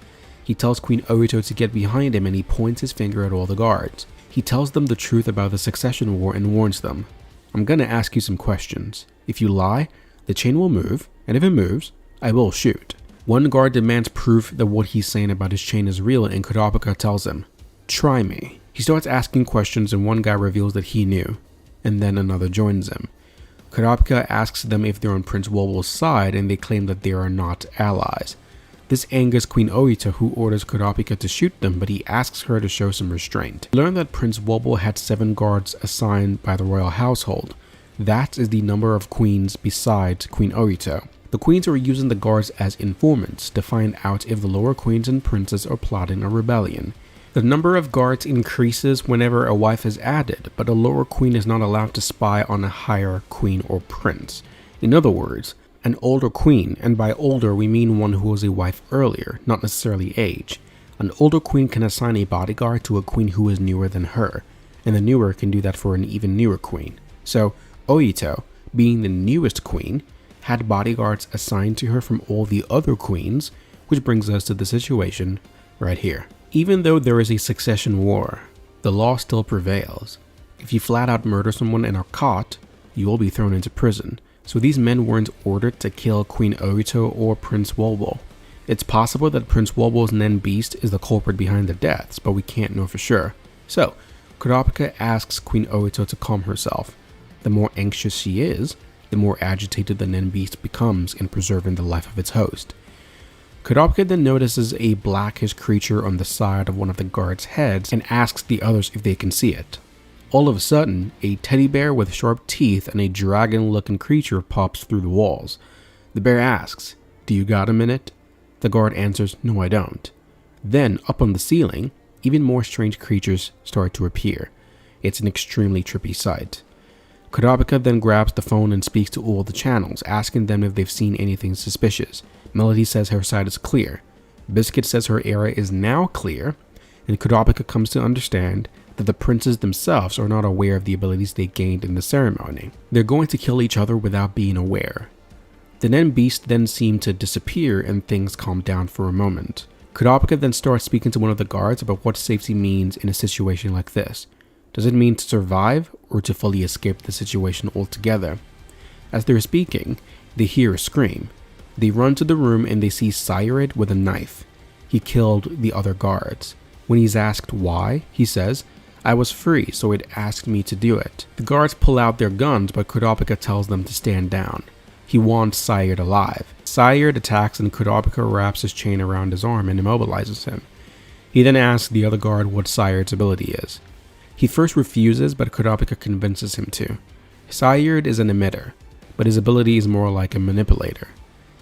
He tells Queen Orito to get behind him and he points his finger at all the guards. He tells them the truth about the Succession War and warns them, "I'm gonna ask you some questions. If you lie, the chain will move, and if it moves, I will shoot." One guard demands proof that what he's saying about his chain is real and Kurapika tells him, "Try me." He starts asking questions and one guy reveals that he knew, and then another joins him. Kurapika asks them if they're on Prince Woble's side and they claim that they are not allies. This angers Queen Orito, who orders Kurapika to shoot them, but he asks her to show some restraint. We learn that Prince Wobble had 7 guards assigned by the royal household. That is the number of queens besides Queen Orito. The queens are using the guards as informants to find out if the lower queens and princes are plotting a rebellion. The number of guards increases whenever a wife is added, but a lower queen is not allowed to spy on a higher queen or prince. In other words, An older queen, and by older we mean one who was a wife earlier, not necessarily age. An older queen can assign a bodyguard to a queen who is newer than her, and the newer can do that for an even newer queen. So Oito, being the newest queen, had bodyguards assigned to her from all the other queens, which brings us to the situation right here. Even though there is a succession war, the law still prevails. If you flat out murder someone and are caught, you will be thrown into prison. So these men weren't ordered to kill Queen Oito or Prince Wolbo. It's possible that Prince Wolbo's Nen Beast is the culprit behind the deaths, but we can't know for sure. So, Kurapika asks Queen Oito to calm herself. The more anxious she is, the more agitated the Nen Beast becomes in preserving the life of its host. Kurapika then notices a blackish creature on the side of one of the guards' heads and asks the others if they can see it. All of a sudden, a teddy bear with sharp teeth and a dragon-looking creature pops through the walls. The bear asks, "Do you got a minute?" The guard answers, "No, I don't." Then, up on the ceiling, even more strange creatures start to appear. It's an extremely trippy sight. Kurapika then grabs the phone and speaks to all the channels, asking them if they've seen anything suspicious. Melody says her side is clear. Biscuit says her area is now clear, and Kurapika comes to understand that the princes themselves are not aware of the abilities they gained in the ceremony. They're going to kill each other without being aware. The Nen Beast then seem to disappear and things calm down for a moment. Kurapika then starts speaking to one of the guards about what safety means in a situation like this. Does it mean to survive or to fully escape the situation altogether? As they're speaking, they hear a scream. They run to the room and they see Cyril with a knife. He killed the other guards. When he's asked why, he says, "I was free, so it asked me to do it." The guards pull out their guns, but Kurapika tells them to stand down. He wants Cyril alive. Cyril attacks and Kurapika wraps his chain around his arm and immobilizes him. He then asks the other guard what Cyril's ability is. He first refuses, but Kurapika convinces him to. Cyril is an emitter, but his ability is more like a manipulator.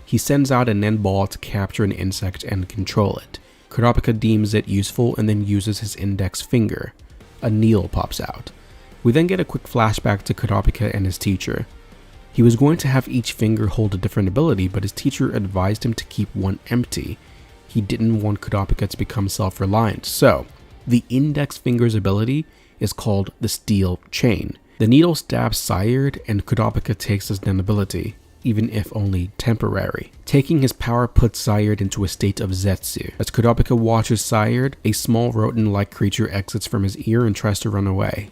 He sends out a Nen ball to capture an insect and control it. Kurapika deems it useful and then uses his index finger. A needle pops out. We then get a quick flashback to Kurapika and his teacher. He was going to have each finger hold a different ability, but his teacher advised him to keep one empty. He didn't want Kurapika to become self-reliant, so the index finger's ability is called the Steel Chain. The needle stabs Cyril and Kurapika takes his Nen ability, even if only temporary. Taking his power puts Cyril into a state of Zetsu. As Kurapika watches Cyril, a small rodent-like creature exits from his ear and tries to run away.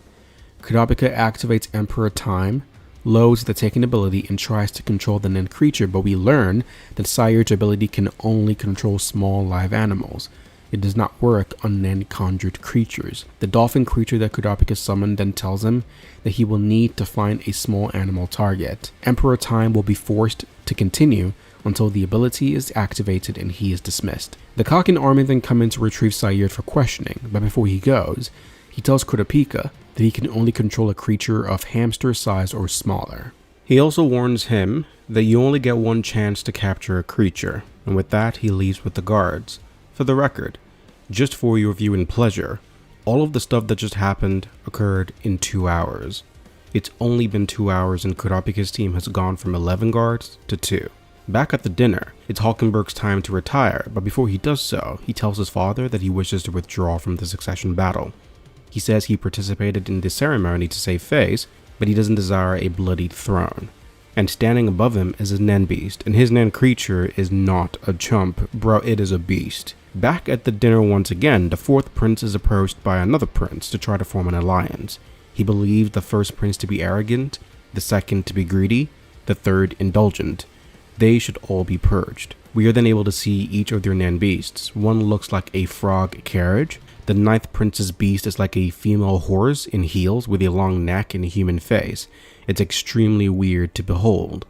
Kurapika activates Emperor Time, loads the taken ability, and tries to control the Nen creature, but we learn that Cyril's ability can only control small live animals. It does not work on Nen conjured creatures. The dolphin creature that Kurapika summoned then tells him that he will need to find a small animal target. Emperor Time will be forced to continue until the ability is activated and he is dismissed. The Kakin army then come in to retrieve Cyril for questioning, but before he goes, he tells Kurapika that he can only control a creature of hamster size or smaller. He also warns him that you only get one chance to capture a creature, and with that he leaves with the guards. For the record, just for your viewing pleasure, all of the stuff that just happened occurred in 2 hours. It's only been 2 hours and Kurapika's team has gone from 11 guards to 2. Back at the dinner, it's Hulkenberg's time to retire, but before he does so, he tells his father that he wishes to withdraw from the succession battle. He says he participated in the ceremony to save face, but he doesn't desire a bloodied throne. And standing above him is his Nen Beast, and his Nen creature is not a chump, bro, it is a beast. Back at the dinner once again, the fourth prince is approached by another prince to try to form an alliance. He believed the first prince to be arrogant, the second to be greedy, the third indulgent. They should all be purged. We are then able to see each of their Nen Beasts. One looks like a frog carriage. The ninth prince's beast is like a female horse in heels with a long neck and a human face. It's extremely weird to behold.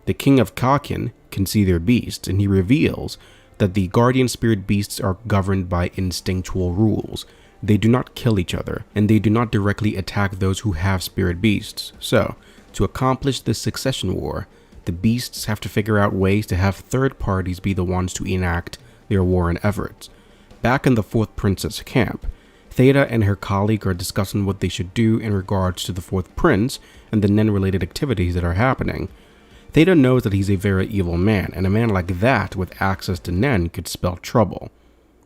The king of Kakin can see their beasts, and he reveals that the guardian spirit beasts are governed by instinctual rules. They do not kill each other, and they do not directly attack those who have spirit beasts. So, to accomplish this succession war, the beasts have to figure out ways to have third parties be the ones to enact their warring efforts. Back in the fourth prince's camp, Theta and her colleague are discussing what they should do in regards to the fourth prince and the Nen-related activities that are happening. Theta knows that he's a very evil man, and a man like that with access to Nen could spell trouble.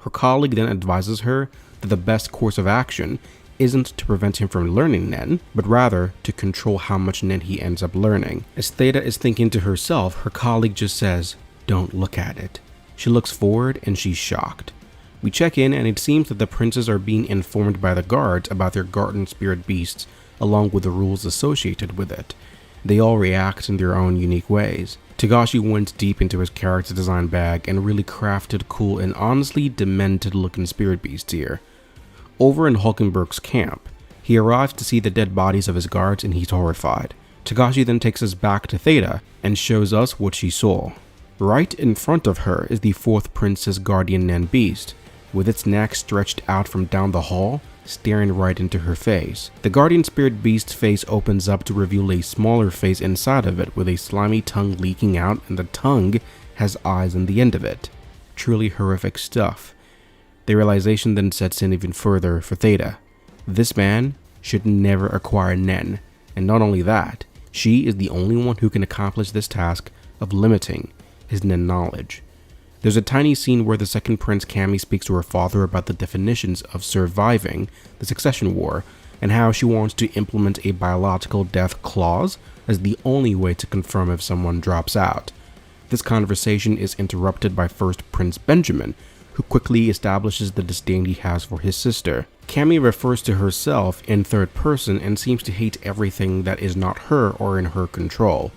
Her colleague then advises her that the best course of action isn't to prevent him from learning Nen, but rather to control how much Nen he ends up learning. As Theta is thinking to herself, her colleague just says, "Don't look at it." She looks forward and she's shocked. We check in and it seems that the princes are being informed by the guards about their garden spirit beasts along with the rules associated with it. They all react in their own unique ways. Togashi went deep into his character design bag and really crafted cool and honestly demented looking spirit beasts here. Over in Hulkenberg's camp, he arrives to see the dead bodies of his guards and he's horrified. Togashi then takes us back to Theta and shows us what she saw. Right in front of her is the fourth prince's guardian Nen beast, with its neck stretched out from down the hall, staring right into her face. The guardian spirit beast's face opens up to reveal a smaller face inside of it with a slimy tongue leaking out, and the tongue has eyes on the end of it. Truly horrific stuff. The realization then sets in even further for Theta. This man should never acquire Nen, and not only that, she is the only one who can accomplish this task of limiting his Nen knowledge. There's a tiny scene where the second prince Cammy speaks to her father about the definitions of surviving the succession war and how she wants to implement a biological death clause as the only way to confirm if someone drops out. This conversation is interrupted by first Prince Benjamin, who quickly establishes the disdain he has for his sister. Cammy refers to herself in third person and seems to hate everything that is not her or in her control.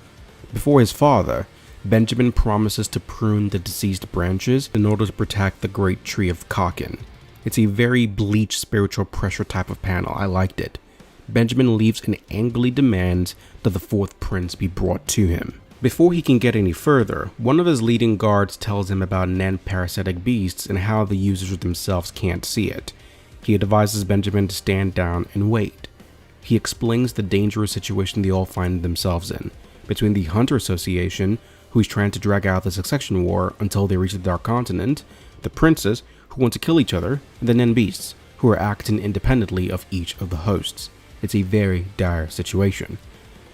Before his father, Benjamin promises to prune the deceased branches in order to protect the great tree of Kakin. It's a very Bleach spiritual pressure type of panel. I liked it. Benjamin leaves and angrily demands that the fourth prince be brought to him. Before he can get any further, one of his leading guards tells him about Nen parasitic beasts and how the users themselves can't see it. He advises Benjamin to stand down and wait. He explains the dangerous situation they all find themselves in, between the Hunter Association, who is trying to drag out the succession war until they reach the Dark Continent, the princes, who want to kill each other, and the Nen beasts, who are acting independently of each of the hosts. It's a very dire situation.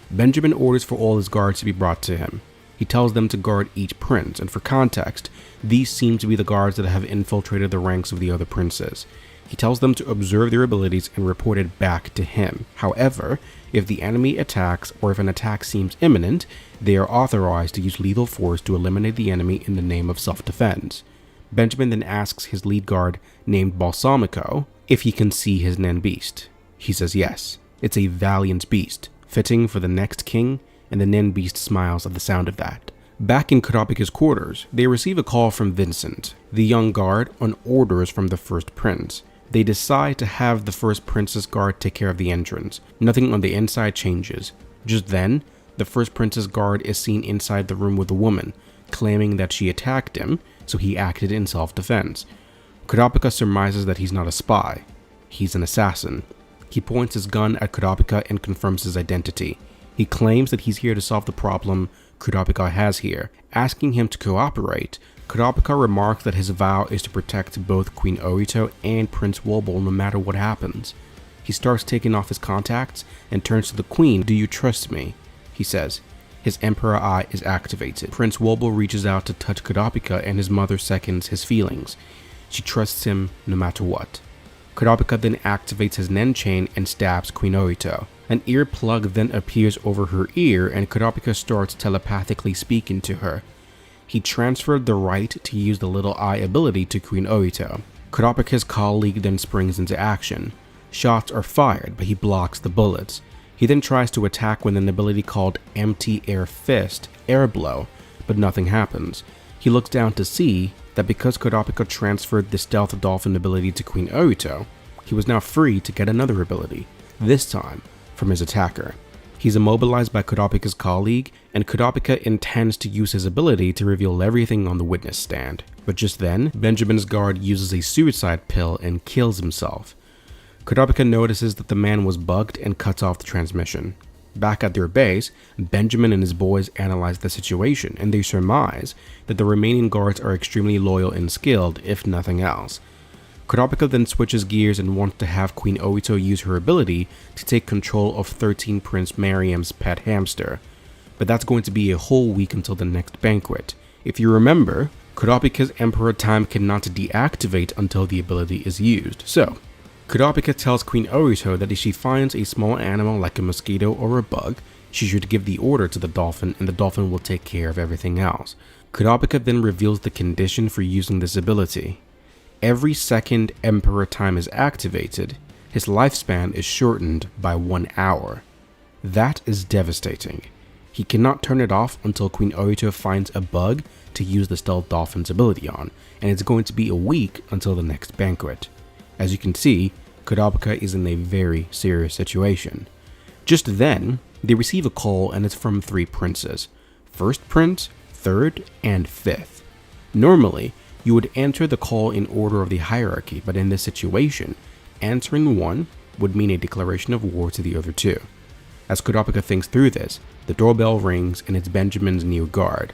Benjamin orders for all his guards to be brought to him. He tells them to guard each prince, and for context, these seem to be the guards that have infiltrated the ranks of the other princes. He tells them to observe their abilities and report it back to him. However, if the enemy attacks or if an attack seems imminent, they are authorized to use lethal force to eliminate the enemy in the name of self-defense. Benjamin then asks his lead guard, named Balsamico, if he can see his Nen beast. He says yes. It's a valiant beast, fitting for the next king, and the Nen beast smiles at the sound of that. Back in Kurapika's quarters, they receive a call from Vincent, the young guard, on orders from the first prince. They decide to have the first prince's guard take care of the entrance. Nothing on the inside changes. Just then, the first prince's guard is seen inside the room with a woman, claiming that she attacked him, so he acted in self-defense. Kurapika surmises that he's not a spy. He's an assassin. He points his gun at Kurapika and confirms his identity. He claims that he's here to solve the problem Kurapika has here. Asking him to cooperate, Kurapika remarks that his vow is to protect both Queen Orito and Prince Wobble no matter what happens. He starts taking off his contacts and turns to the queen. "Do you trust me?" he says. His Emperor Eye is activated. Prince Wobble reaches out to touch Kurapika and his mother seconds his feelings. She trusts him no matter what. Kurapika then activates his Nen chain and stabs Queen Orito. An earplug then appears over her ear and Kurapika starts telepathically speaking to her. He transferred the right to use the little eye ability to Queen Orito. Kurapika's colleague then springs into action. Shots are fired, but he blocks the bullets. He then tries to attack with an ability called Empty Air Fist, Air Blow, but nothing happens. He looks down to see that because Kurapika transferred the Stealth Dolphin ability to Queen Orito, he was now free to get another ability, this time from his attacker. He's immobilized by Kurapika's colleague, and Kurapika intends to use his ability to reveal everything on the witness stand. But just then, Benjamin's guard uses a suicide pill and kills himself. Kurapika notices that the man was bugged and cuts off the transmission. Back at their base, Benjamin and his boys analyze the situation, and they surmise that the remaining guards are extremely loyal and skilled, if nothing else. Kurapika then switches gears and wants to have Queen Orito use her ability to take control of 13 Prince Mariam's pet hamster. but that's going to be a whole week until the next banquet. If you remember, Kurapika's Emperor Time cannot deactivate until the ability is used. So, Kurapika tells Queen Oruto that if she finds a small animal like a mosquito or a bug, she should give the order to the dolphin and the dolphin will take care of everything else. Kurapika then reveals the condition for using this ability. Every second Emperor Time is activated, his lifespan is shortened by 1 hour. That is devastating. He cannot turn it off until Queen Oruto finds a bug to use the Stealth Dolphin's ability on, and it's going to be a week until the next banquet. As you can see, Kurapika is in a very serious situation. Just then, they receive a call and it's from 3 princes. First prince, third, and fifth. Normally, you would answer the call in order of the hierarchy, but in this situation, answering one would mean a declaration of war to the other 2. As Kurapika thinks through this, the doorbell rings and it's Benjamin's new guard.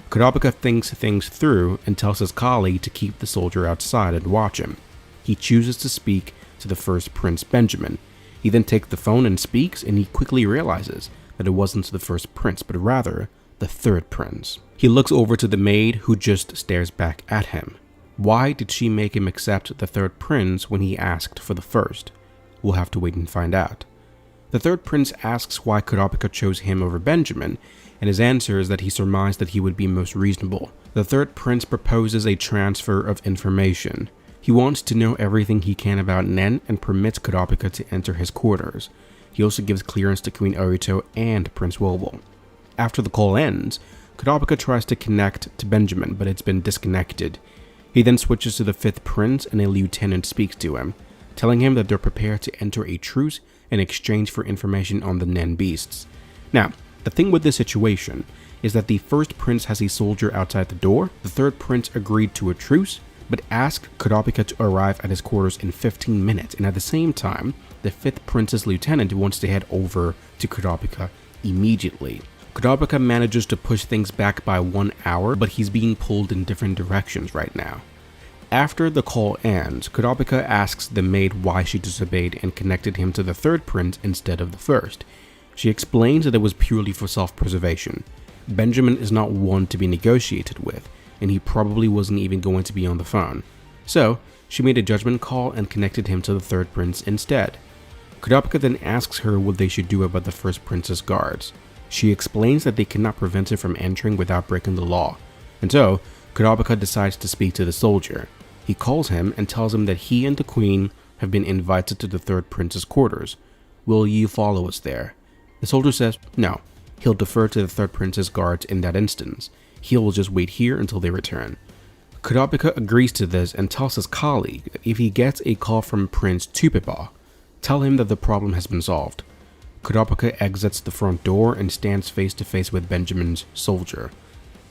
Kurapika thinks things through and tells his colleague to keep the soldier outside and watch him. He chooses to speak to the first prince, Benjamin. He then takes the phone and speaks, and he quickly realizes that it wasn't the first prince, but rather the third prince. He looks over to the maid, who just stares back at him. Why did she make him accept the third prince when he asked for the first? We'll have to wait and find out. The third prince asks why Kurapika chose him over Benjamin, and his answer is that he surmised that he would be most reasonable. The third prince proposes a transfer of information. He wants to know everything he can about Nen and permits Kurapika to enter his quarters. He also gives clearance to Queen Oruto and Prince Wobo. After the call ends, Kurapika tries to connect to Benjamin, but it's been disconnected. He then switches to the fifth prince and a lieutenant speaks to him, telling him that they're prepared to enter a truce in exchange for information on the Nen beasts. Now, the thing with this situation is that the first prince has a soldier outside the door, the third prince agreed to a truce, but asked Kurapika to arrive at his quarters in 15 minutes, and at the same time, the 5th Prince's lieutenant wants to head over to Kurapika immediately. Kurapika manages to push things back by 1 hour, but he's being pulled in different directions right now. After the call ends, Kurapika asks the maid why she disobeyed and connected him to the 3rd prince instead of the 1st. She explains that it was purely for self-preservation. Benjamin is not one to be negotiated with, and he probably wasn't even going to be on the phone. So, she made a judgment call and connected him to the 3rd prince instead. Kurapika then asks her what they should do about the 1st prince's guards. She explains that they cannot prevent him from entering without breaking the law, and so, Kurapika decides to speak to the soldier. He calls him and tells him that he and the queen have been invited to the 3rd prince's quarters. Will you follow us there? The soldier says no. He'll defer to the 3rd prince's guards in that instance. He will just wait here until they return. Kurapika agrees to this and tells his colleague that if he gets a call from Prince Tupipa, tell him that the problem has been solved. Kurapika exits the front door and stands face to face with Benjamin's soldier.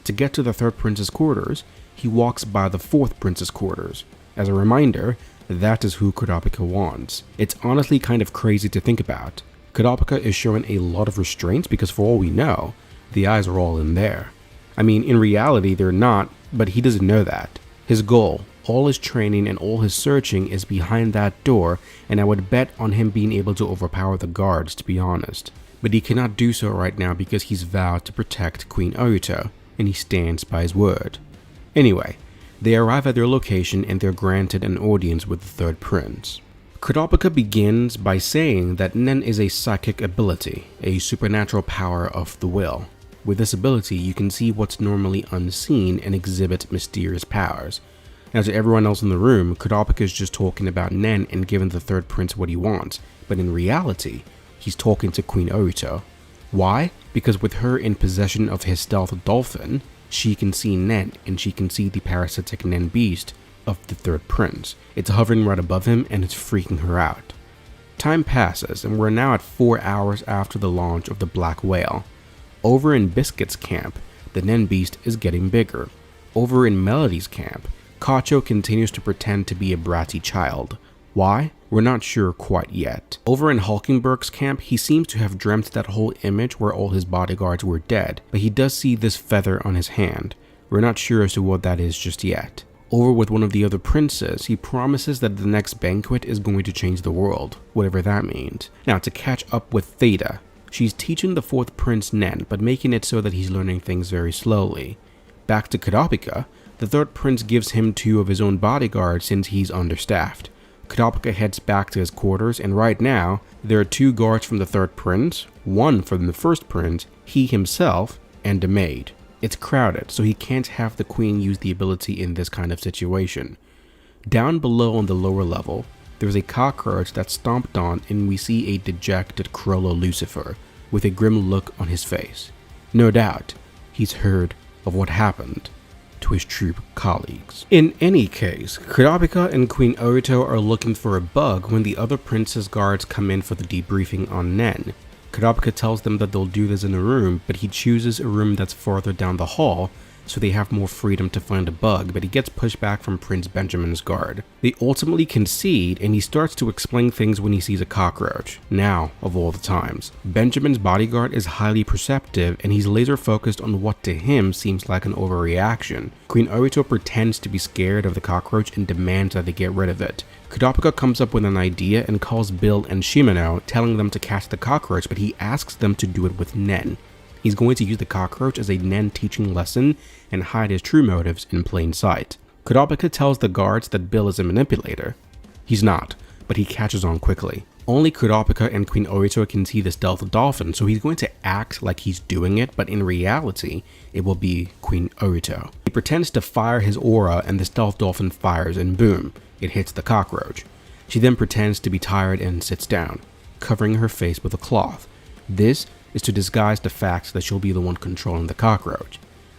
To get to the 3rd prince's quarters, he walks by the 4th prince's quarters. As a reminder, that is who Kurapika wants. It's honestly kind of crazy to think about. Kurapika is showing a lot of restraints because for all we know, the eyes are all in there. I mean, in reality, they're not, but he doesn't know that. His goal, all his training and all his searching is behind that door, and I would bet on him being able to overpower the guards, to be honest. But he cannot do so right now because he's vowed to protect Queen Oruto, and he stands by his word. Anyway, they arrive at their location and they're granted an audience with the 3rd prince. Kurapika begins by saying that Nen is a psychic ability, a supernatural power of the will. With this ability, you can see what's normally unseen and exhibit mysterious powers. Now to everyone else in the room, Kurapika is just talking about Nen and giving the 3rd prince what he wants, but in reality, he's talking to Queen Oruto. Why? Because with her in possession of his stealth dolphin, she can see Nen and she can see the parasitic Nen beast of the 3rd prince. It's hovering right above him and it's freaking her out. Time passes and we're now at 4 hours after the launch of the Black Whale. Over in Biscuit's camp, the Nen beast is getting bigger. Over in Melody's camp, Kacho continues to pretend to be a bratty child. Why? We're not sure quite yet. Over in Hulkenberg's camp, he seems to have dreamt that whole image where all his bodyguards were dead, but he does see this feather on his hand. We're not sure as to what that is just yet. Over with one of the other princes, he promises that the next banquet is going to change the world, whatever that means. Now, to catch up with Theta, She's teaching the fourth prince Nen, but making it so that he's learning things very slowly. Back to Kurapika, the third prince gives him 2 of his own bodyguards since he's understaffed. Kurapika heads back to his quarters, and right now, there are 2 guards from the third prince, 1 from the first prince, he himself, and a maid. It's crowded, so he can't have the queen use the ability in this kind of situation. Down below on the lower level, there's a cockroach that's stomped on, and we see a dejected Chrollo Lucifer with a grim look on his face. No doubt, he's heard of what happened to his troupe colleagues. In any case, Kurapika and Queen Orito are looking for a bug when the other prince's guards come in for the debriefing on Nen. Kurapika tells them that they'll do this in a room, but he chooses a room that's farther down the hall, so they have more freedom to find a bug, but he gets pushed back from Prince Benjamin's guard. They ultimately concede, and he starts to explain things when he sees a cockroach. Now, of all the times. Benjamin's bodyguard is highly perceptive, and he's laser focused on what to him seems like an overreaction. Queen Orito pretends to be scared of the cockroach and demands that they get rid of it. Kurapika comes up with an idea and calls Bill and Shimano, telling them to catch the cockroach, but he asks them to do it with Nen. He's going to use the cockroach as a Nen teaching lesson and hide his true motives in plain sight. Kurapika tells the guards that Bill is a manipulator. He's not, but he catches on quickly. Only Kurapika and Queen Orito can see the stealth dolphin, so he's going to act like he's doing it, but in reality, it will be Queen Orito. He pretends to fire his aura, and the stealth dolphin fires, and boom, it hits the cockroach. She then pretends to be tired and sits down, covering her face with a cloth. This is to disguise the fact that she'll be the one controlling the cockroach.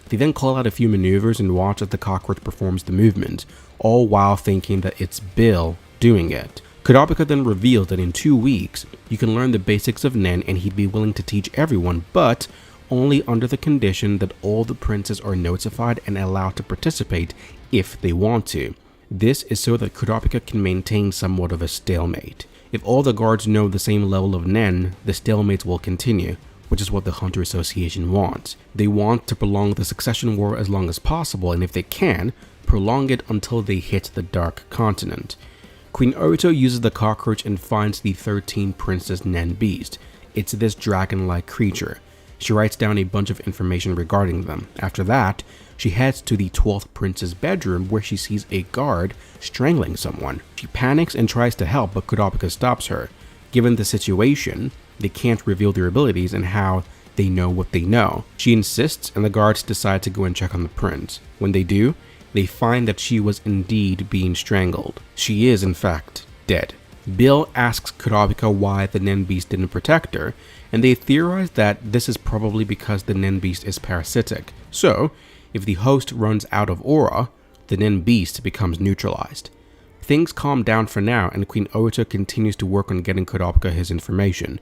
They then call out a few maneuvers and watch as the cockroach performs the movement, all while thinking that it's Bill doing it. Kurapika then reveals that in 2 weeks, you can learn the basics of Nen and he'd be willing to teach everyone, but only under the condition that all the princes are notified and allowed to participate if they want to. This is so that Kurapika can maintain somewhat of a stalemate. If all the guards know the same level of Nen, the stalemates will continue, which is what the Hunter Association wants. They want to prolong the succession war as long as possible, and if they can, prolong it until they hit the Dark Continent. Queen Orito uses the cockroach and finds the 13 Princess Nen beast. It's this dragon-like creature. She writes down a bunch of information regarding them. After that, she heads to the 12th prince's bedroom where she sees a guard strangling someone. She panics and tries to help, but Kurapika stops her. Given the situation, they can't reveal their abilities and how they know what they know. She insists, and the guards decide to go and check on the prince. When they do, they find that she was indeed being strangled. She is, in fact, dead. Bill asks Kurapika why the Nen Beast didn't protect her, and they theorize that this is probably because the Nen Beast is parasitic. So, if the host runs out of aura, the Nen Beast becomes neutralized. Things calm down for now, and Queen Orito continues to work on getting Kurapika his information.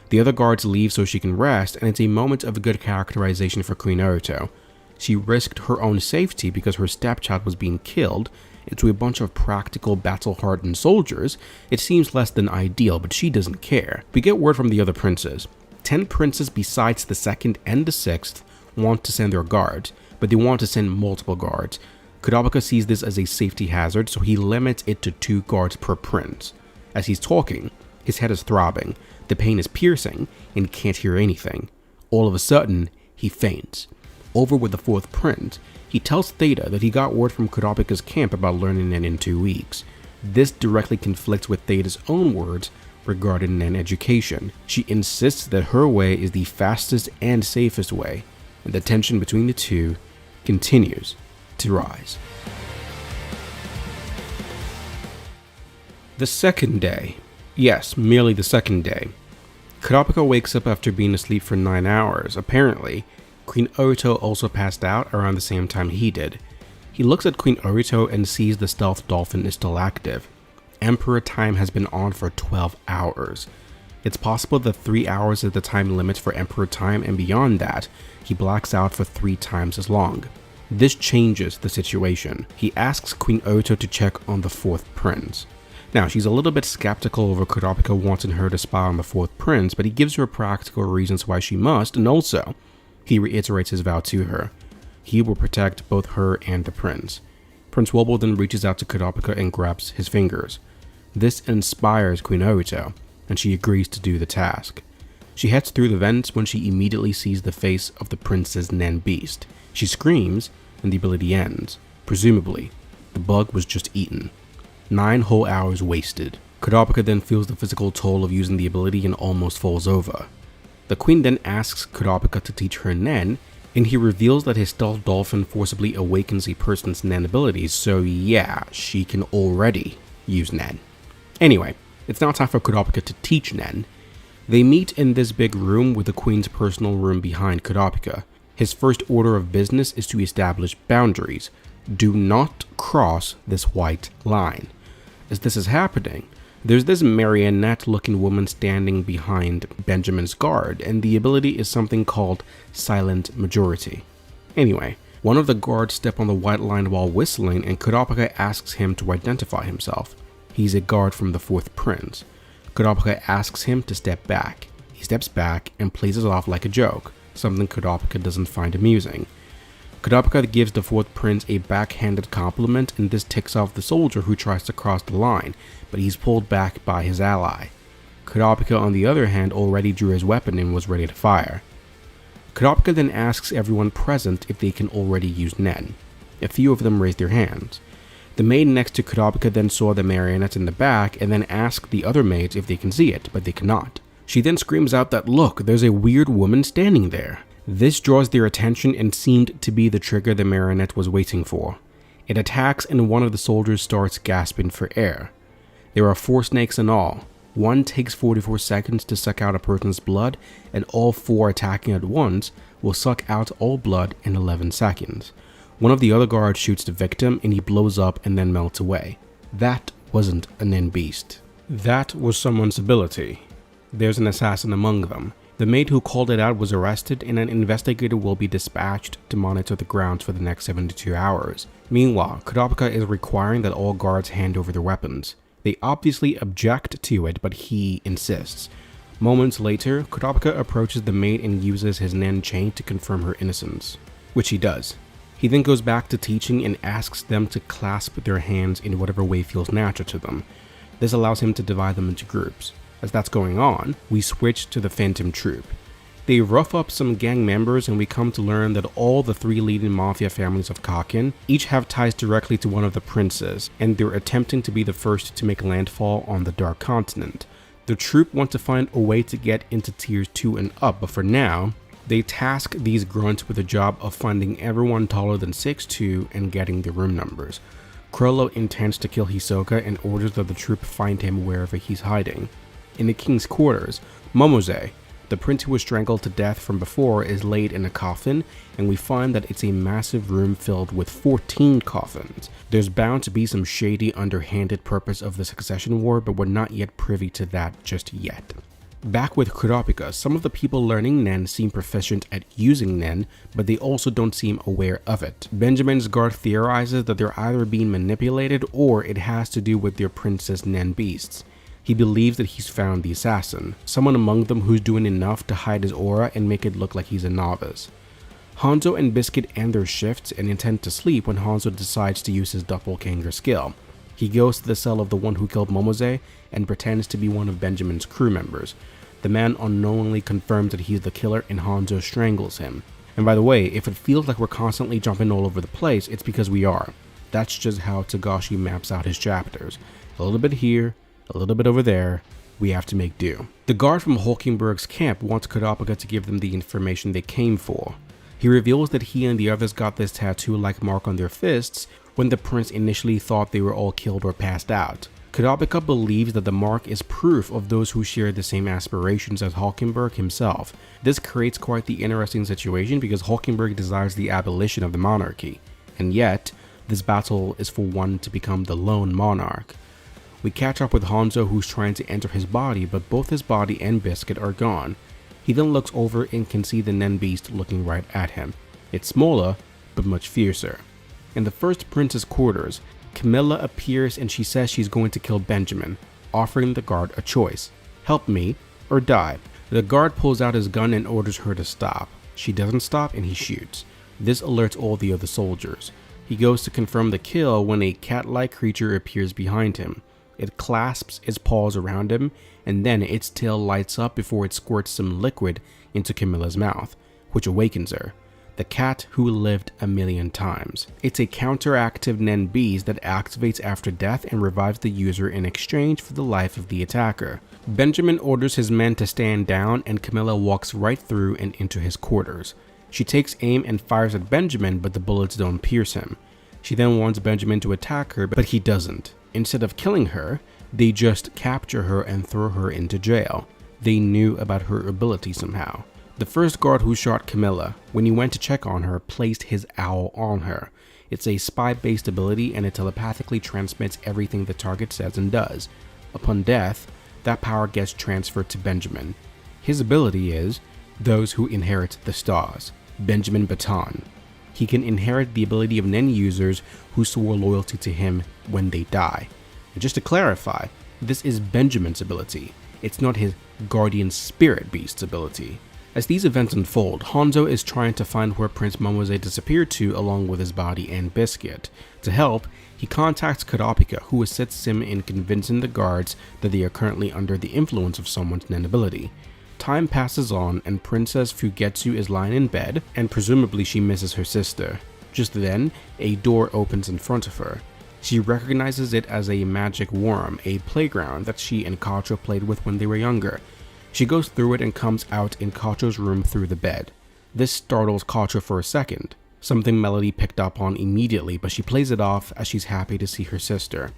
The other guards leave so she can rest, and it's a moment of good characterization for Queen Orito. She risked her own safety because her stepchild was being killed, and to a bunch of practical, battle-hardened soldiers, it seems less than ideal, but she doesn't care. We get word from the other princes. 10 princes besides the 2nd and the 6th want to send their guards, but they want to send multiple guards. Kurapika sees this as a safety hazard, so he limits it to 2 guards per prince. As he's talking, his head is throbbing, the pain is piercing, and he can't hear anything. All of a sudden, he faints. Over with the 4th prince, he tells Theta that he got word from Kurapika's camp about learning Nen in 2 weeks. This directly conflicts with Theta's own words regarding Nen education. She insists that her way is the fastest and safest way, and the tension between the two continues to rise. The second day. Yes, merely the second day. Kurapika wakes up after being asleep for 9 hours. Apparently, Queen Orito also passed out around the same time he did. He looks at Queen Orito and sees the stealth dolphin is still active. Emperor time has been on for 12 hours. It's possible that 3 hours is the time limit for Emperor time, and beyond that, he blacks out for 3 times as long. This changes the situation. He asks Queen Orito to check on the 4th prince. Now, she's a little bit skeptical over Kurapika wanting her to spy on the 4th prince, but he gives her practical reasons why she must, and also, he reiterates his vow to her. He will protect both her and the prince. Prince Wobble then reaches out to Kurapika and grabs his fingers. This inspires Queen Orito, and she agrees to do the task. She heads through the vents when she immediately sees the face of the Princess Nen Beast. She screams, and the ability ends. Presumably, the bug was just eaten. 9 whole hours wasted. Kurapika then feels the physical toll of using the ability and almost falls over. The queen then asks Kurapika to teach her Nen, and he reveals that his stealth dolphin forcibly awakens a person's Nen abilities, so yeah, she can already use Nen. Anyway, it's now time for Kurapika to teach Nen. They meet in this big room with the queen's personal room behind Kurapika. His first order of business is to establish boundaries. Do not cross this white line. As this is happening, there's this marionette-looking woman standing behind Benjamin's guard, and the ability is something called Silent Majority. Anyway, one of the guards step on the white line while whistling, and Kurapika asks him to identify himself. He's a guard from the 4th Prince. Kurapika asks him to step back. He steps back and plays it off like a joke, something Kurapika doesn't find amusing. Kurapika gives the 4th Prince a backhanded compliment, and this ticks off the soldier who tries to cross the line, but he's pulled back by his ally. Kurapika, on the other hand, already drew his weapon and was ready to fire. Kurapika then asks everyone present if they can already use Nen. A few of them raised their hands. The maid next to Kurapika then saw the marionette in the back and then asked the other maids if they can see it, but they cannot. She then screams out that, "Look, there's a weird woman standing there." This draws their attention and seemed to be the trigger the marionette was waiting for. It attacks and one of the soldiers starts gasping for air. There are 4 snakes in all. One takes 44 seconds to suck out a person's blood, and all 4 attacking at once will suck out all blood in 11 seconds. One of the other guards shoots the victim and he blows up and then melts away. That wasn't a Nen beast. That was someone's ability. There's an assassin among them. The maid who called it out was arrested, and an investigator will be dispatched to monitor the grounds for the next 72 hours. Meanwhile, Kurapika is requiring that all guards hand over their weapons. They obviously object to it, but he insists. Moments later, Kurapika approaches the maid and uses his Nen chain to confirm her innocence, which he does. He then goes back to teaching and asks them to clasp their hands in whatever way feels natural to them. This allows him to divide them into groups. As that's going on, we switch to the Phantom Troupe. They rough up some gang members, and we come to learn that all the 3 leading mafia families of Kaken each have ties directly to one of the princes, and they're attempting to be the first to make landfall on the Dark Continent. The troupe want to find a way to get into tiers 2 and up, but for now, they task these grunts with the job of finding everyone taller than 6'2" and getting the room numbers. Chrollo intends to kill Hisoka and orders that the troupe find him wherever he's hiding. In the king's quarters, Momose, the prince who was strangled to death from before, is laid in a coffin, and we find that it's a massive room filled with 14 coffins. There's bound to be some shady, underhanded purpose of the succession war, but we're not yet privy to that just yet. Back with Kurapika, some of the people learning Nen seem proficient at using Nen, but they also don't seem aware of it. Benjamin's guard theorizes that they're either being manipulated or it has to do with their princess Nen beasts. He believes that he's found the assassin, someone among them who's doing enough to hide his aura and make it look like he's a novice. Hanzo and Biscuit end their shifts and intend to sleep when Hanzo decides to use his doppelganger skill. He goes to the cell of the one who killed Momose and pretends to be one of Benjamin's crew members. The man unknowingly confirms that he's the killer and Hanzo strangles him. And by the way, if it feels like we're constantly jumping all over the place, it's because we are. That's just how Togashi maps out his chapters. A little bit here, a little bit over there, we have to make do. The guard from Hulkenberg's camp wants Kurapika to give them the information they came for. He reveals that he and the others got this tattoo-like mark on their fists when the prince initially thought they were all killed or passed out. Kurapika believes that the mark is proof of those who share the same aspirations as Hulkenberg himself. This creates quite the interesting situation because Hulkenberg desires the abolition of the monarchy, and yet, this battle is for one to become the lone monarch. We catch up with Hanzo, who's trying to enter his body, but both his body and Biscuit are gone. He then looks over and can see the Nen beast looking right at him. It's smaller, but much fiercer. In the first prince's quarters, Camilla appears and she says she's going to kill Benjamin, offering the guard a choice: help me or die. The guard pulls out his gun and orders her to stop. She doesn't stop and he shoots. This alerts all the other soldiers. He goes to confirm the kill when a cat-like creature appears behind him. It clasps its paws around him, and then its tail lights up before it squirts some liquid into Camilla's mouth, which awakens her. The cat who lived a million times. It's a counteractive Nen beast that activates after death and revives the user in exchange for the life of the attacker. Benjamin orders his men to stand down, and Camilla walks right through and into his quarters. She takes aim and fires at Benjamin, but the bullets don't pierce him. She then wants Benjamin to attack her, but he doesn't. Instead of killing her, they just capture her and throw her into jail. They knew about her ability somehow. The first guard who shot Camilla, when he went to check on her, placed his owl on her. It's a spy-based ability, and it telepathically transmits everything the target says and does. Upon death, that power gets transferred to Benjamin. His ability is those who inherit the stars. Benjamin Baton. He can inherit the ability of Nen users who swore loyalty to him when they die. And just to clarify, this is Benjamin's ability. It's not his guardian spirit beast's ability. As these events unfold, Hanzo is trying to find where Prince Momose disappeared to along with his body and Biscuit. To help, he contacts Kurapika, who assists him in convincing the guards that they are currently under the influence of someone's Nen ability. Time passes on, and Princess Fugetsu is lying in bed, and presumably she misses her sister. Just then, a door opens in front of her. She recognizes it as a magic worm, a playground that she and Kacho played with when they were younger. She goes through it and comes out in Kacho's room through the bed. This startles Kacho for a second, something Melody picked up on immediately, but she plays it off as she's happy to see her sister.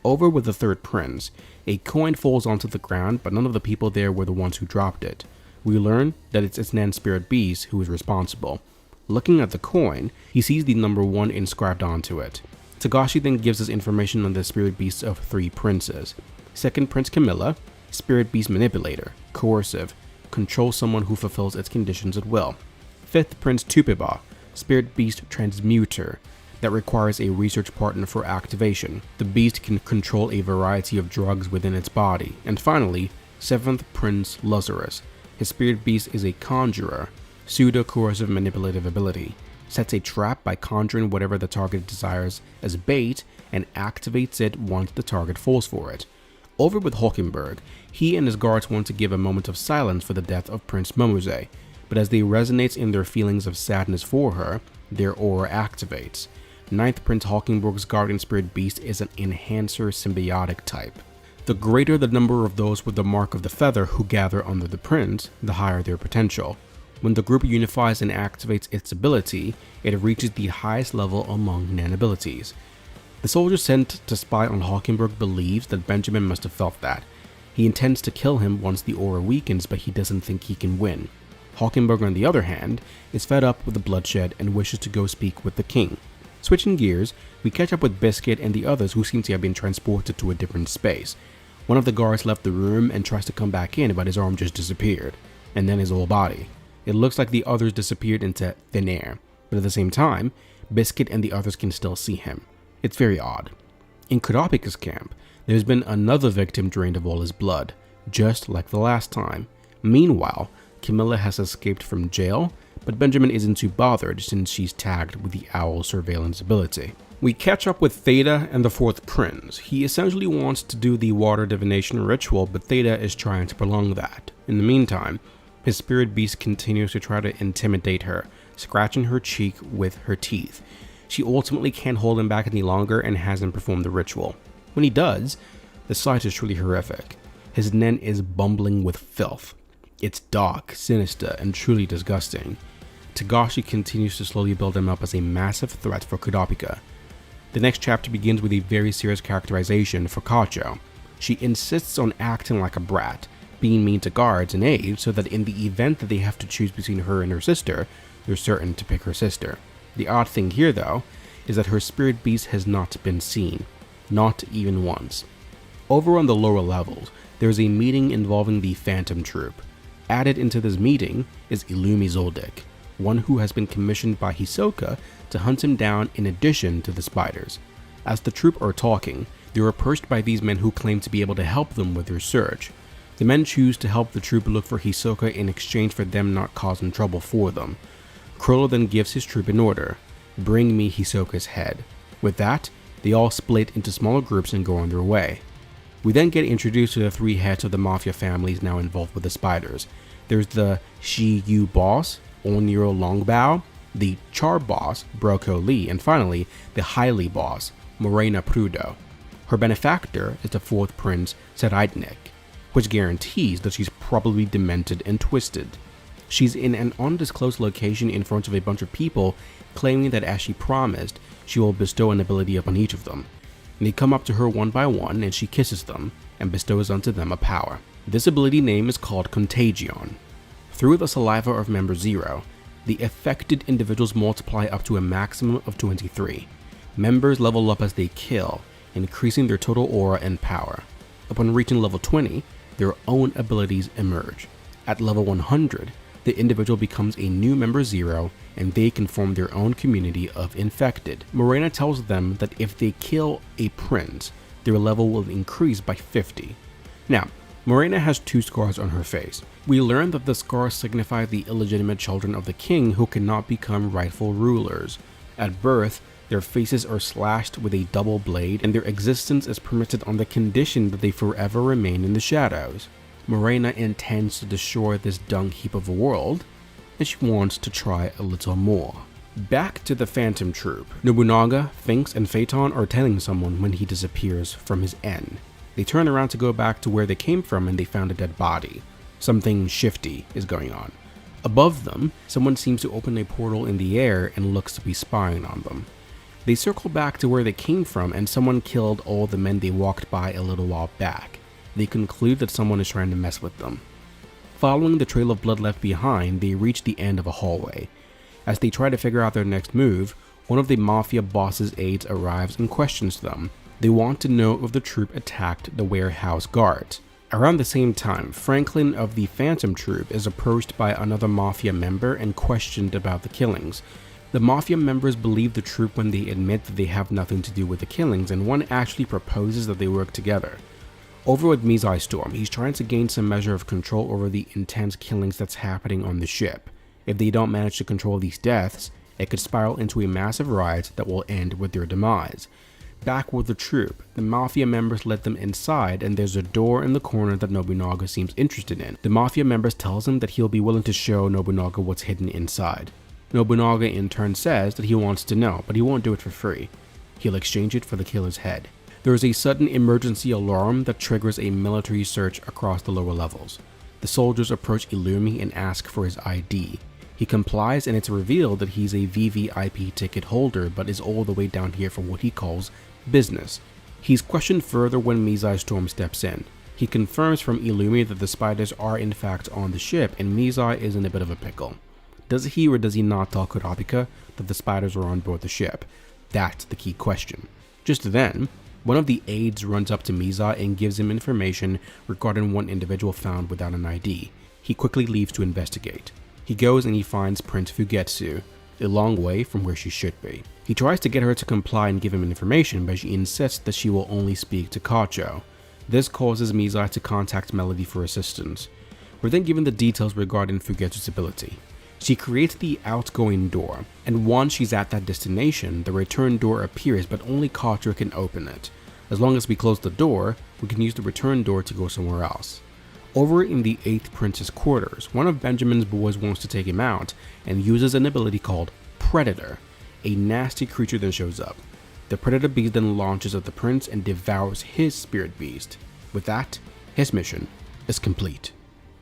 Over with the third prince, a coin falls onto the ground, but none of the people there were the ones who dropped it. We learn that it's its Nen spirit beast who is responsible. Looking at the coin, he sees the number 1 inscribed onto it. Tagashi then gives us information on the spirit beasts of 3 princes. Second Prince Camilla, spirit beast manipulator, coercive, controls someone who fulfills its conditions at will. Fifth Prince Tupeba, spirit beast transmuter, that requires a research partner for activation. The beast can control a variety of drugs within its body. And finally, 7th Prince Lazarus. His spirit beast is a conjurer, pseudo-coercive manipulative ability. Sets a trap by conjuring whatever the target desires as bait and activates it once the target falls for it. Over with Hulkenberg, he and his guards want to give a moment of silence for the death of Prince Momose, but as they resonate in their feelings of sadness for her, their aura activates. 9th Prince Hulkenberg's guardian spirit beast is an enhancer symbiotic type. The greater the number of those with the mark of the feather who gather under the prince, the higher their potential. When the group unifies and activates its ability, it reaches the highest level among Nen abilities. The soldier sent to spy on Hulkenberg believes that Benjamin must have felt that. He intends to kill him once the aura weakens, but he doesn't think he can win. Hulkenberg, on the other hand, is fed up with the bloodshed and wishes to go speak with the king. Switching gears, we catch up with Biscuit and the others who seem to have been transported to a different space. One of the guards left the room and tries to come back in, but his arm just disappeared, and then his whole body. It looks like the others disappeared into thin air, but at the same time, Biscuit and the others can still see him. It's very odd. In Kurapika's camp, there's been another victim drained of all his blood, just like the last time. Meanwhile, Camilla has escaped from jail, but Benjamin isn't too bothered since she's tagged with the owl surveillance ability. We catch up with Theta and the 4th prince. He essentially wants to do the water divination ritual, but Theta is trying to prolong that. In the meantime, his spirit beast continues to try to intimidate her, scratching her cheek with her teeth. She ultimately can't hold him back any longer and has him perform the ritual. When he does, the sight is truly horrific. His Nen is bumbling with filth. It's dark, sinister, and truly disgusting. Tagashi continues to slowly build him up as a massive threat for Kurapika. The next chapter begins with a very serious characterization for Kacho. She insists on acting like a brat, being mean to guards and aides so that in the event that they have to choose between her and her sister, they're certain to pick her sister. The odd thing here, though, is that her spirit beast has not been seen. Not even once. Over on the lower levels, there is a meeting involving the Phantom Troupe. Added into this meeting is Illumi Zoldyck, one who has been commissioned by Hisoka to hunt him down in addition to the spiders. As the troupe are talking, they are approached by these men who claim to be able to help them with their search. The men choose to help the troupe look for Hisoka in exchange for them not causing trouble for them. Chrollo then gives his troop an order: bring me Hisoka's head. With that, they all split into smaller groups and go on their way. We then get introduced to the 3 heads of the mafia families now involved with the spiders. There's the Shi-Yu boss, Oniro Longbow, the Char boss, Broco Lee, and finally, the Hailey boss, Morena Prudo. Her benefactor is the 4th prince, Seraidnik, which guarantees that she's probably demented and twisted. She's in an undisclosed location in front of a bunch of people, claiming that as she promised, she will bestow an ability upon each of them. And they come up to her one by one and she kisses them and bestows unto them a power. This ability name is called Contagion. Through the saliva of member 0, the affected individuals multiply up to a maximum of 23. Members level up as they kill, increasing their total aura and power. Upon reaching level 20, their own abilities emerge. At level 100, the individual becomes a new member 0 and they can form their own community of infected. Morena tells them that if they kill a prince, their level will increase by 50. Now, Morena has 2 scars on her face. We learn that the scars signify the illegitimate children of the king who cannot become rightful rulers. At birth, their faces are slashed with a double blade and their existence is permitted on the condition that they forever remain in the shadows. Morena intends to destroy this dung heap of a world, and she wants to try a little more. Back to the Phantom Troupe. Nobunaga, Finks, and Phaeton are telling someone when he disappears from his inn. They turn around to go back to where they came from and they found a dead body. Something shifty is going on. Above them, someone seems to open a portal in the air and looks to be spying on them. They circle back to where they came from and someone killed all the men they walked by a little while back. They conclude that someone is trying to mess with them. Following the trail of blood left behind, they reach the end of a hallway. As they try to figure out their next move, one of the mafia boss's aides arrives and questions them. They want to know if the troupe attacked the warehouse guards. Around the same time, Franklin of the Phantom Troupe is approached by another mafia member and questioned about the killings. The mafia members believe the troupe when they admit that they have nothing to do with the killings, and one actually proposes that they work together. Over with Mizai Storm, he's trying to gain some measure of control over the intense killings that's happening on the ship. If they don't manage to control these deaths, it could spiral into a massive riot that will end with their demise. Back with the troupe, the mafia members let them inside and there's a door in the corner that Nobunaga seems interested in. The mafia members tells him that he'll be willing to show Nobunaga what's hidden inside. Nobunaga in turn says that he wants to know, but he won't do it for free. He'll exchange it for the killer's head. There is a sudden emergency alarm that triggers a military search across the lower levels. The soldiers approach Illumi and ask for his ID. He complies and it's revealed that he's a VVIP ticket holder but is all the way down here for what he calls business. He's questioned further when Mizai Storm steps in. He confirms from Illumi that the spiders are in fact on the ship and Mizai is in a bit of a pickle. Does he or does he not tell Kurapika that the spiders are on board the ship? That's the key question. Just then, one of the aides runs up to Mizai and gives him information regarding one individual found without an ID. He quickly leaves to investigate. He goes and he finds Prince Fugetsu, a long way from where she should be. He tries to get her to comply and give him information, but she insists that she will only speak to Kacho. This causes Mizai to contact Melody for assistance. We're then given the details regarding Fugetsu's ability. She creates the outgoing door, and once she's at that destination, the return door appears, but only Kacho can open it. As long as we close the door, we can use the return door to go somewhere else. Over in the 8th Prince's quarters, one of Benjamin's boys wants to take him out and uses an ability called Predator. A nasty creature then shows up. The Predator beast then launches at the prince and devours his spirit beast. With that, his mission is complete.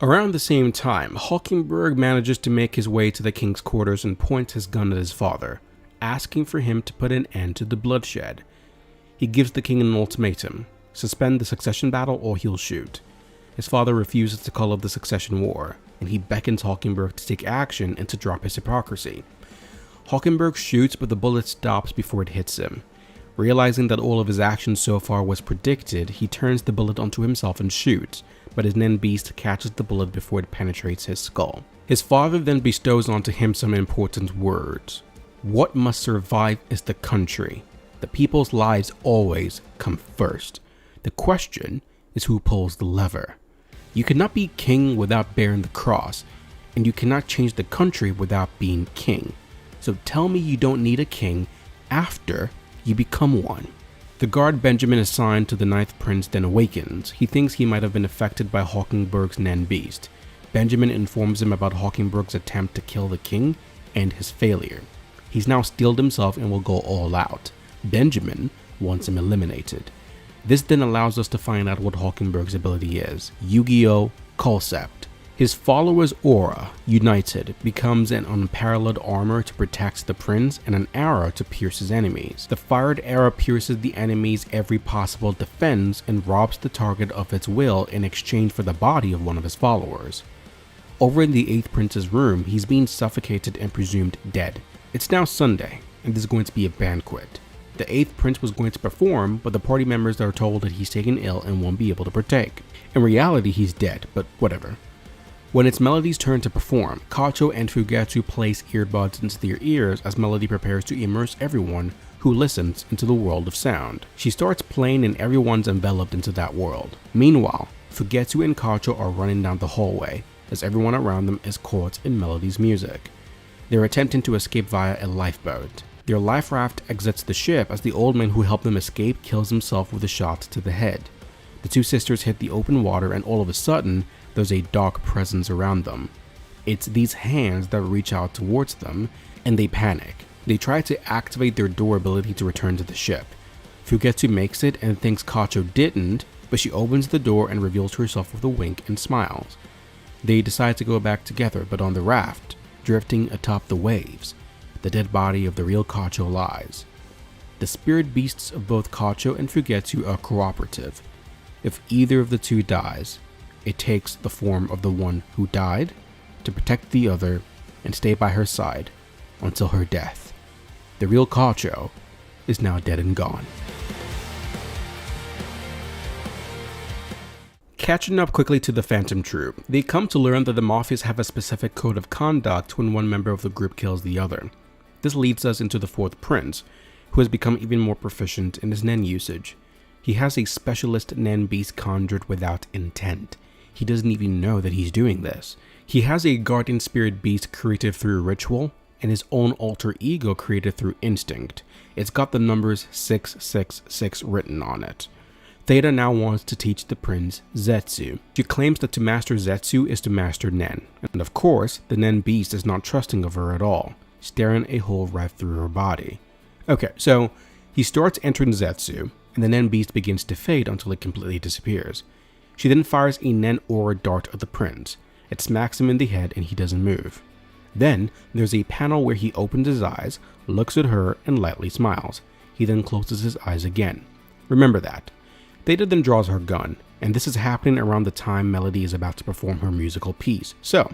Around the same time, Hulkenberg manages to make his way to the king's quarters and points his gun at his father, asking for him to put an end to the bloodshed. He gives the king an ultimatum: suspend the succession battle or he'll shoot. His father refuses to call up the succession war, and he beckons Hulkenberg to take action and to drop his hypocrisy. Hulkenberg shoots, but the bullet stops before it hits him. Realizing that all of his actions so far was predicted, he turns the bullet onto himself and shoots, but his Nen beast catches the bullet before it penetrates his skull. His father then bestows onto him some important words. What must survive is the country. The people's lives always come first. The question is who pulls the lever. You cannot be king without bearing the cross, and you cannot change the country without being king. So tell me you don't need a king after you become one. The guard Benjamin assigned to the ninth prince then awakens. He thinks he might have been affected by Hawkingberg's Nen beast. Benjamin informs him about Hawkingberg's attempt to kill the king and his failure. He's now steeled himself and will go all out. Benjamin wants him eliminated. This then allows us to find out what Hawkingberg's ability is. Yu-Gi-Oh! Concept. His followers' aura, united, becomes an unparalleled armor to protect the prince and an arrow to pierce his enemies. The fired arrow pierces the enemy's every possible defense and robs the target of its will in exchange for the body of one of his followers. Over in the 8th prince's room, he's being suffocated and presumed dead. It's now Sunday, and there's going to be a banquet. The 8th prince was going to perform, but the party members are told that he's taken ill and won't be able to partake. In reality, he's dead, but whatever. When it's Melody's turn to perform, Chrollo and Fugetsu place earbuds into their ears as Melody prepares to immerse everyone who listens into the world of sound. She starts playing and everyone's enveloped into that world. Meanwhile, Fugetsu and Chrollo are running down the hallway as everyone around them is caught in Melody's music. They're attempting to escape via a lifeboat. Their life raft exits the ship as the old man who helped them escape kills himself with a shot to the head. The two sisters hit the open water and all of a sudden, there's a dark presence around them. It's these hands that reach out towards them, and they panic. They try to activate their door ability to return to the ship. Fugetsu makes it and thinks Chrollo didn't, but she opens the door and reveals herself with a wink and smiles. They decide to go back together, but on the raft, drifting atop the waves, the dead body of the real Chrollo lies. The spirit beasts of both Chrollo and Fugetsu are cooperative. If either of the two dies, it takes the form of the one who died to protect the other and stay by her side until her death. The real Chrollo is now dead and gone. Catching up quickly to the Phantom Troupe, they come to learn that the Mafias have a specific code of conduct when one member of the group kills the other. This leads us into the 4th prince, who has become even more proficient in his Nen usage. He has a specialist Nen beast conjured without intent. He doesn't even know that he's doing this. He has a guardian spirit beast created through ritual and his own alter ego created through instinct. It's got the numbers 666 written on it. Theta now wants to teach the prince Zetsu. She claims that to master Zetsu is to master Nen, and of course, the Nen beast is not trusting of her at all, staring a hole right through her body. Okay, so he starts entering Zetsu, and the Nen beast begins to fade until it completely disappears. She then fires a Nen aura dart at the prince. It smacks him in the head and he doesn't move. Then, there's a panel where he opens his eyes, looks at her, and lightly smiles. He then closes his eyes again. Remember that. Theta then draws her gun, and this is happening around the time Melody is about to perform her musical piece. So,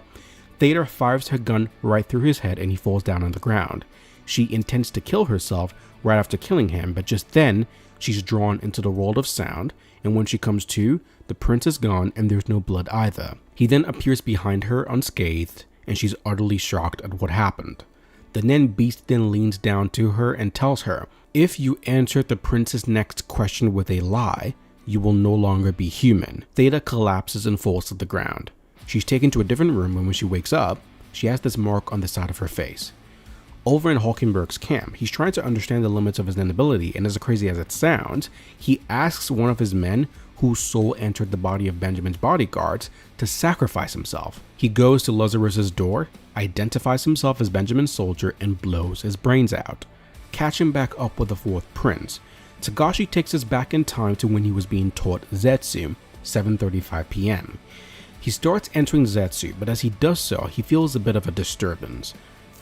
Theta fires her gun right through his head and he falls down on the ground. She intends to kill herself right after killing him, but just then, she's drawn into the world of sound, and when she comes to, the prince is gone and there's no blood either. He then appears behind her unscathed, and she's utterly shocked at what happened. The Nen beast then leans down to her and tells her, if you answer the prince's next question with a lie, you will no longer be human. Theta collapses and falls to the ground. She's taken to a different room, and when she wakes up, she has this mark on the side of her face. Over in Hawkingberg's camp, he's trying to understand the limits of his Nen ability, and as crazy as it sounds, he asks one of his men, whose soul entered the body of Benjamin's bodyguards, to sacrifice himself. He goes to Lazarus's door, identifies himself as Benjamin's soldier, and blows his brains out. Catching back up with the 4th prince, Tagashi takes us back in time to when he was being taught Zetsu, 7:35 p.m. He starts entering Zetsu, but as he does so, he feels a bit of a disturbance.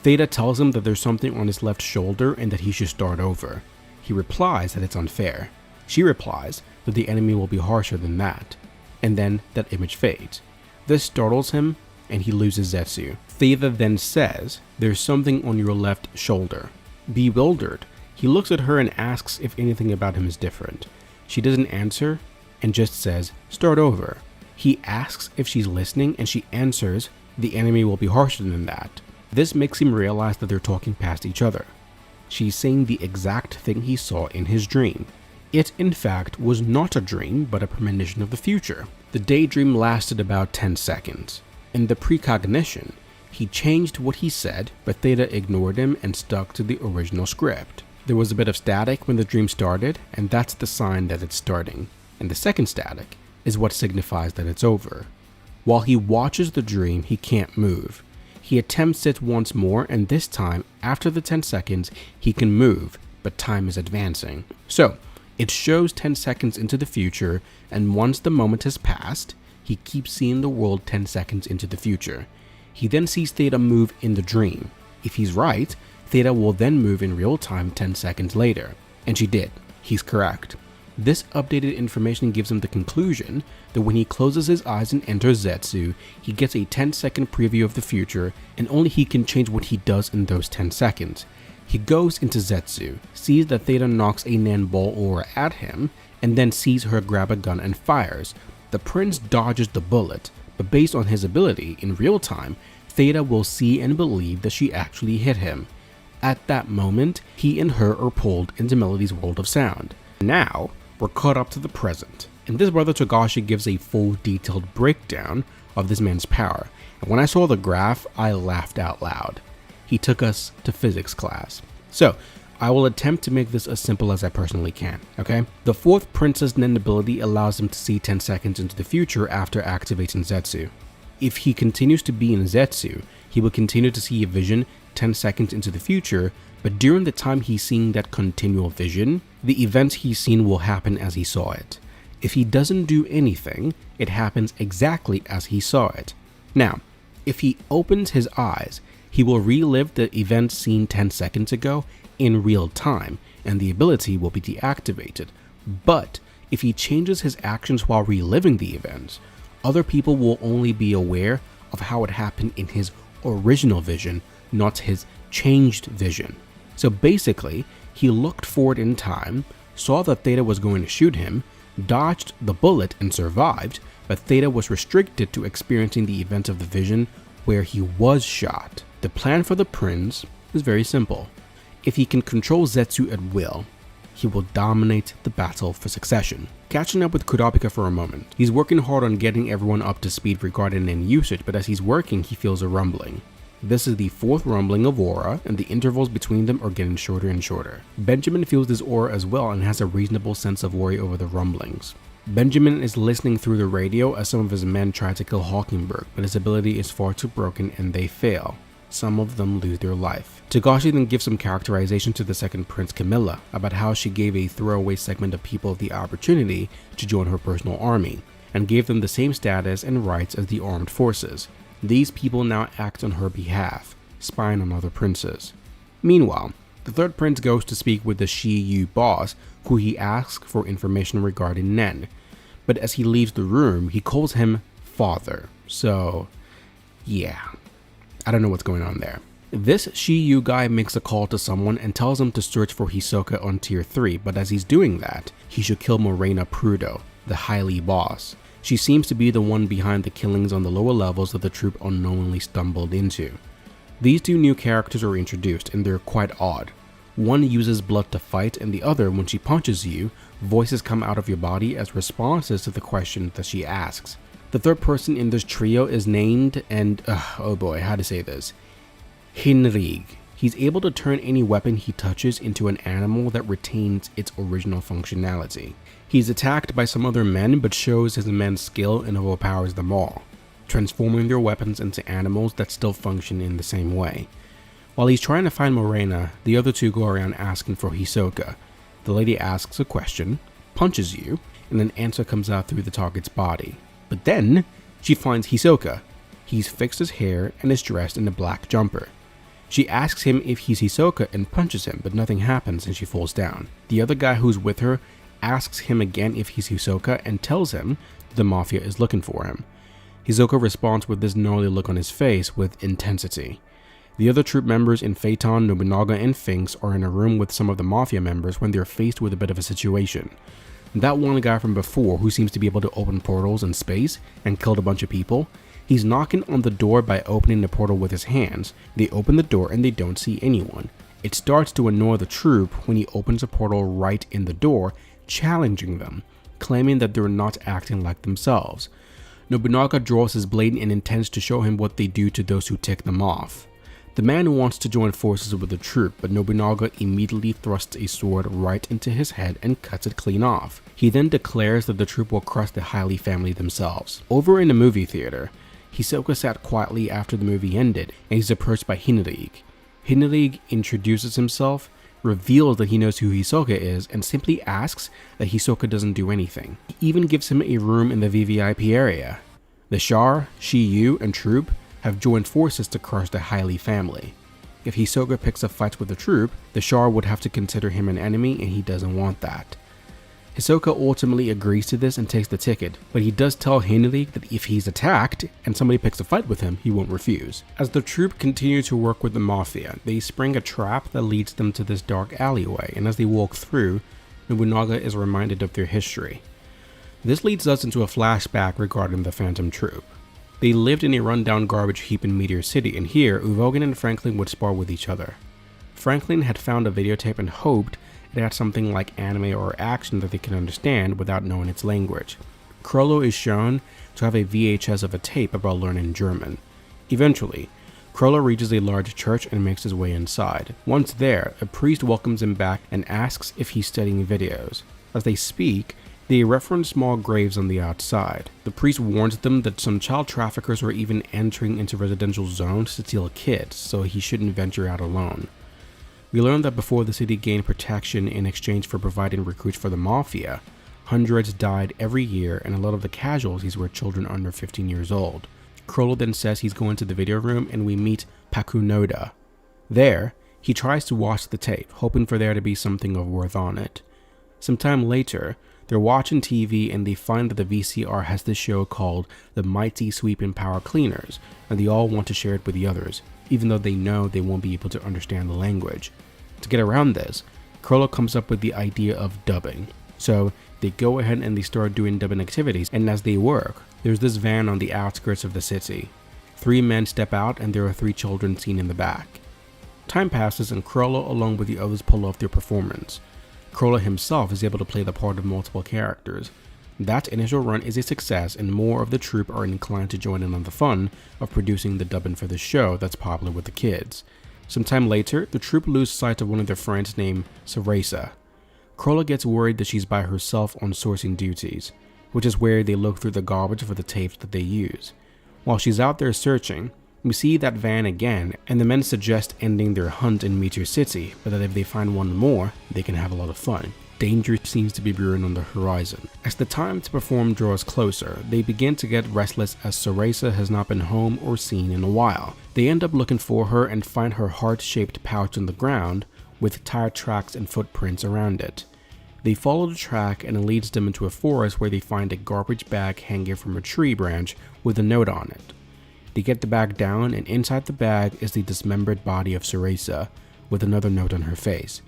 Theta tells him that there's something on his left shoulder and that he should start over. He replies that it's unfair. She replies that the enemy will be harsher than that, and then that image fades. This startles him, and he loses Zetsu. Theta then says, there's something on your left shoulder. Bewildered, he looks at her and asks if anything about him is different. She doesn't answer, and just says, start over. He asks if she's listening, and she answers, the enemy will be harsher than that. This makes him realize that they're talking past each other. She's saying the exact thing he saw in his dream. It, in fact, was not a dream, but a premonition of the future. The daydream lasted about 10 seconds. In the precognition, he changed what he said, but Theta ignored him and stuck to the original script. There was a bit of static when the dream started, and that's the sign that it's starting. And the second static is what signifies that it's over. While he watches the dream, he can't move. He attempts it once more, and this time, after the 10 seconds, he can move, but time is advancing. So, it shows 10 seconds into the future, and once the moment has passed, he keeps seeing the world 10 seconds into the future. He then sees Theta move in the dream. If he's right, Theta will then move in real time 10 seconds later. And she did. He's correct. This updated information gives him the conclusion that when he closes his eyes and enters Zetsu, he gets a 10-second preview of the future, and only he can change what he does in those 10 seconds. He goes into Zetsu, sees that Theta knocks a Nen ball aura at him, and then sees her grab a gun and fires. The prince dodges the bullet, but based on his ability, in real time, Theta will see and believe that she actually hit him. At that moment, he and her are pulled into Melody's world of sound. Now, we're caught up to the present, and this brother Togashi gives a full detailed breakdown of this man's power, and when I saw the graph, I laughed out loud. He took us to physics class. So, I will attempt to make this as simple as I personally can, okay? The fourth prince's Nen ability allows him to see 10 seconds into the future after activating Zetsu. If he continues to be in Zetsu, he will continue to see a vision 10 seconds into the future, but during the time he's seeing that continual vision, the events he's seen will happen as he saw it. If he doesn't do anything, it happens exactly as he saw it. Now, if he opens his eyes, he will relive the event seen 10 seconds ago in real time, and the ability will be deactivated. But if he changes his actions while reliving the events, other people will only be aware of how it happened in his original vision, not his changed vision. So basically, he looked forward in time, saw that Theta was going to shoot him, dodged the bullet and survived, but Theta was restricted to experiencing the events of the vision where he was shot. The plan for the prince is very simple. If he can control Zetsu at will, he will dominate the battle for succession. Catching up with Kurapika for a moment, he's working hard on getting everyone up to speed regarding Nen usage, but as he's working, he feels a rumbling. This is the fourth rumbling of aura, and the intervals between them are getting shorter and shorter. Benjamin feels this aura as well and has a reasonable sense of worry over the rumblings. Benjamin is listening through the radio as some of his men try to kill Hawkingberg, but his ability is far too broken and they fail. Some of them lose their life. Togashi then gives some characterization to the second prince, Camilla, about how she gave a throwaway segment of people the opportunity to join her personal army, and gave them the same status and rights as the armed forces. These people now act on her behalf, spying on other princes. Meanwhile, the third prince goes to speak with the Shiyu boss, who he asks for information regarding Nen. But as he leaves the room, he calls him father. So, yeah, I don't know what's going on there. This Shiyu guy makes a call to someone and tells him to search for Hisoka on tier 3, but as he's doing that, he should kill Morena Prudo, the Hylie boss. She seems to be the one behind the killings on the lower levels that the troupe unknowingly stumbled into. These two new characters are introduced and they're quite odd. One uses blood to fight, and the other, when she punches you, voices come out of your body as responses to the question that she asks. The third person in this trio is named oh boy, how to say this? Hinrig. He's able to turn any weapon he touches into an animal that retains its original functionality. He's attacked by some other men but shows his immense skill and overpowers them all, transforming their weapons into animals that still function in the same way. While he's trying to find Morena, the other two go around asking for Hisoka. The lady asks a question, punches you, and an answer comes out through the target's body. But then, she finds Hisoka. He's fixed his hair and is dressed in a black jumper. She asks him if he's Hisoka and punches him, but nothing happens and she falls down. The other guy who's with her asks him again if he's Hisoka and tells him the mafia is looking for him. Hisoka responds with this gnarly look on his face with intensity. The other troop members in Phaeton, Nobunaga, and Finks are in a room with some of the mafia members when they're faced with a bit of a situation. That one guy from before, who seems to be able to open portals in space and killed a bunch of people, he's knocking on the door by opening the portal with his hands. They open the door and they don't see anyone. It starts to annoy the troop when he opens a portal right in the door, challenging them, claiming that they're not acting like themselves. Nobunaga draws his blade and intends to show him what they do to those who tick them off. The man wants to join forces with the troupe, but Nobunaga immediately thrusts a sword right into his head and cuts it clean off. He then declares that the troupe will crush the Haile family themselves. Over in the movie theater, Hisoka sat quietly after the movie ended, and he's approached by Hinrig. Hinrig introduces himself, reveals that he knows who Hisoka is, and simply asks that Hisoka doesn't do anything. He even gives him a room in the VVIP area. The Char, Shiyu, and troupe have joined forces to crush the Haile family. If Hisoka picks a fight with the troupe, the Char would have to consider him an enemy, and he doesn't want that. Hisoka ultimately agrees to this and takes the ticket, but he does tell Hinrig that if he's attacked and somebody picks a fight with him, he won't refuse. As the troupe continue to work with the Mafia, they spring a trap that leads them to this dark alleyway, and as they walk through, Nobunaga is reminded of their history. This leads us into a flashback regarding the Phantom Troupe. They lived in a rundown garbage heap in Meteor City, and here, Uvogin and Franklin would spar with each other. Franklin had found a videotape and hoped it had something like anime or action that they can understand without knowing its language. Chrollo is shown to have a VHS of a tape about learning German. Eventually, Chrollo reaches a large church and makes his way inside. Once there, a priest welcomes him back and asks if he's studying videos. As they speak, they reference small graves on the outside. The priest warns them that some child traffickers were even entering into residential zones to steal kids, so he shouldn't venture out alone. We learned that before the city gained protection in exchange for providing recruits for the Mafia, hundreds died every year and a lot of the casualties were children under 15 years old. Chrollo then says he's going to the video room and we meet Pakunoda. There, he tries to watch the tape, hoping for there to be something of worth on it. Sometime later, they're watching TV and they find that the VCR has this show called The Mighty Sweeping Power Cleaners, and they all want to share it with the others, even though they know they won't be able to understand the language. To get around this, Chrollo comes up with the idea of dubbing. So they go ahead and they start doing dubbing activities, and as they work, there's this van on the outskirts of the city. 3 men step out and there are 3 children seen in the back. Time passes and Chrollo along with the others pull off their performance. Chrollo himself is able to play the part of multiple characters. That initial run is a success and more of the troupe are inclined to join in on the fun of producing the dubbing for the show that's popular with the kids. Sometime later, the troupe lose sight of one of their friends named Cereza. Chrollo gets worried that she's by herself on sourcing duties, which is where they look through the garbage for the tapes that they use. While she's out there searching, we see that van again, and the men suggest ending their hunt in Meteor City, but that if they find one more, they can have a lot of fun. Danger seems to be brewing on the horizon. As the time to perform draws closer, they begin to get restless as Cereza has not been home or seen in a while. They end up looking for her and find her heart-shaped pouch on the ground with tire tracks and footprints around it. They follow the track and it leads them into a forest where they find a garbage bag hanging from a tree branch with a note on it. They get the bag down and inside the bag is the dismembered body of Cereza with another note on her face.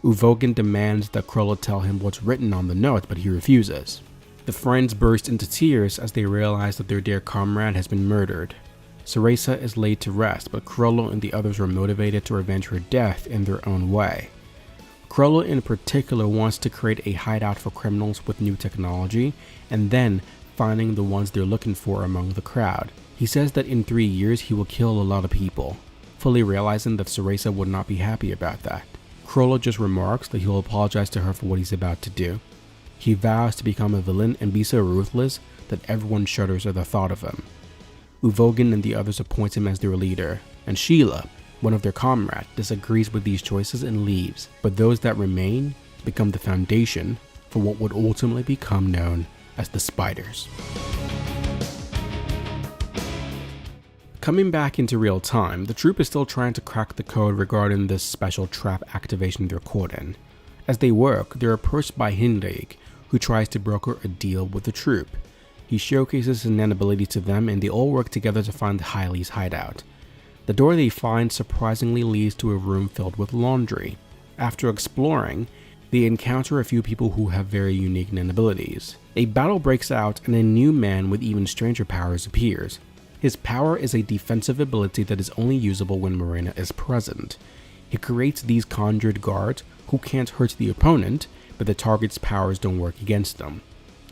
Uvogin demands that Chrollo tell him what's written on the note, but he refuses. The friends burst into tears as they realize that their dear comrade has been murdered. Cereza is laid to rest, but Chrollo and the others are motivated to revenge her death in their own way. Chrollo in particular wants to create a hideout for criminals with new technology, and then finding the ones they're looking for among the crowd. He says that in 3 years he will kill a lot of people, fully realizing that Cereza would not be happy about that. Chrollo just remarks that he'll apologize to her for what he's about to do. He vows to become a villain and be so ruthless that everyone shudders at the thought of him. Uvogin and the others appoint him as their leader, and Sheila, one of their comrades, disagrees with these choices and leaves, but those that remain become the foundation for what would ultimately become known as the Spiders. Coming back into real time, the troupe is still trying to crack the code regarding this special trap activation they're caught in. As they work, they're approached by Hinrig, who tries to broker a deal with the troupe. He showcases his ability to them and they all work together to find Haile's hideout. The door they find surprisingly leads to a room filled with laundry. After exploring, they encounter a few people who have very unique abilities. A battle breaks out and a new man with even stranger powers appears. His power is a defensive ability that is only usable when Morena is present. He creates these conjured guards who can't hurt the opponent, but the target's powers don't work against them.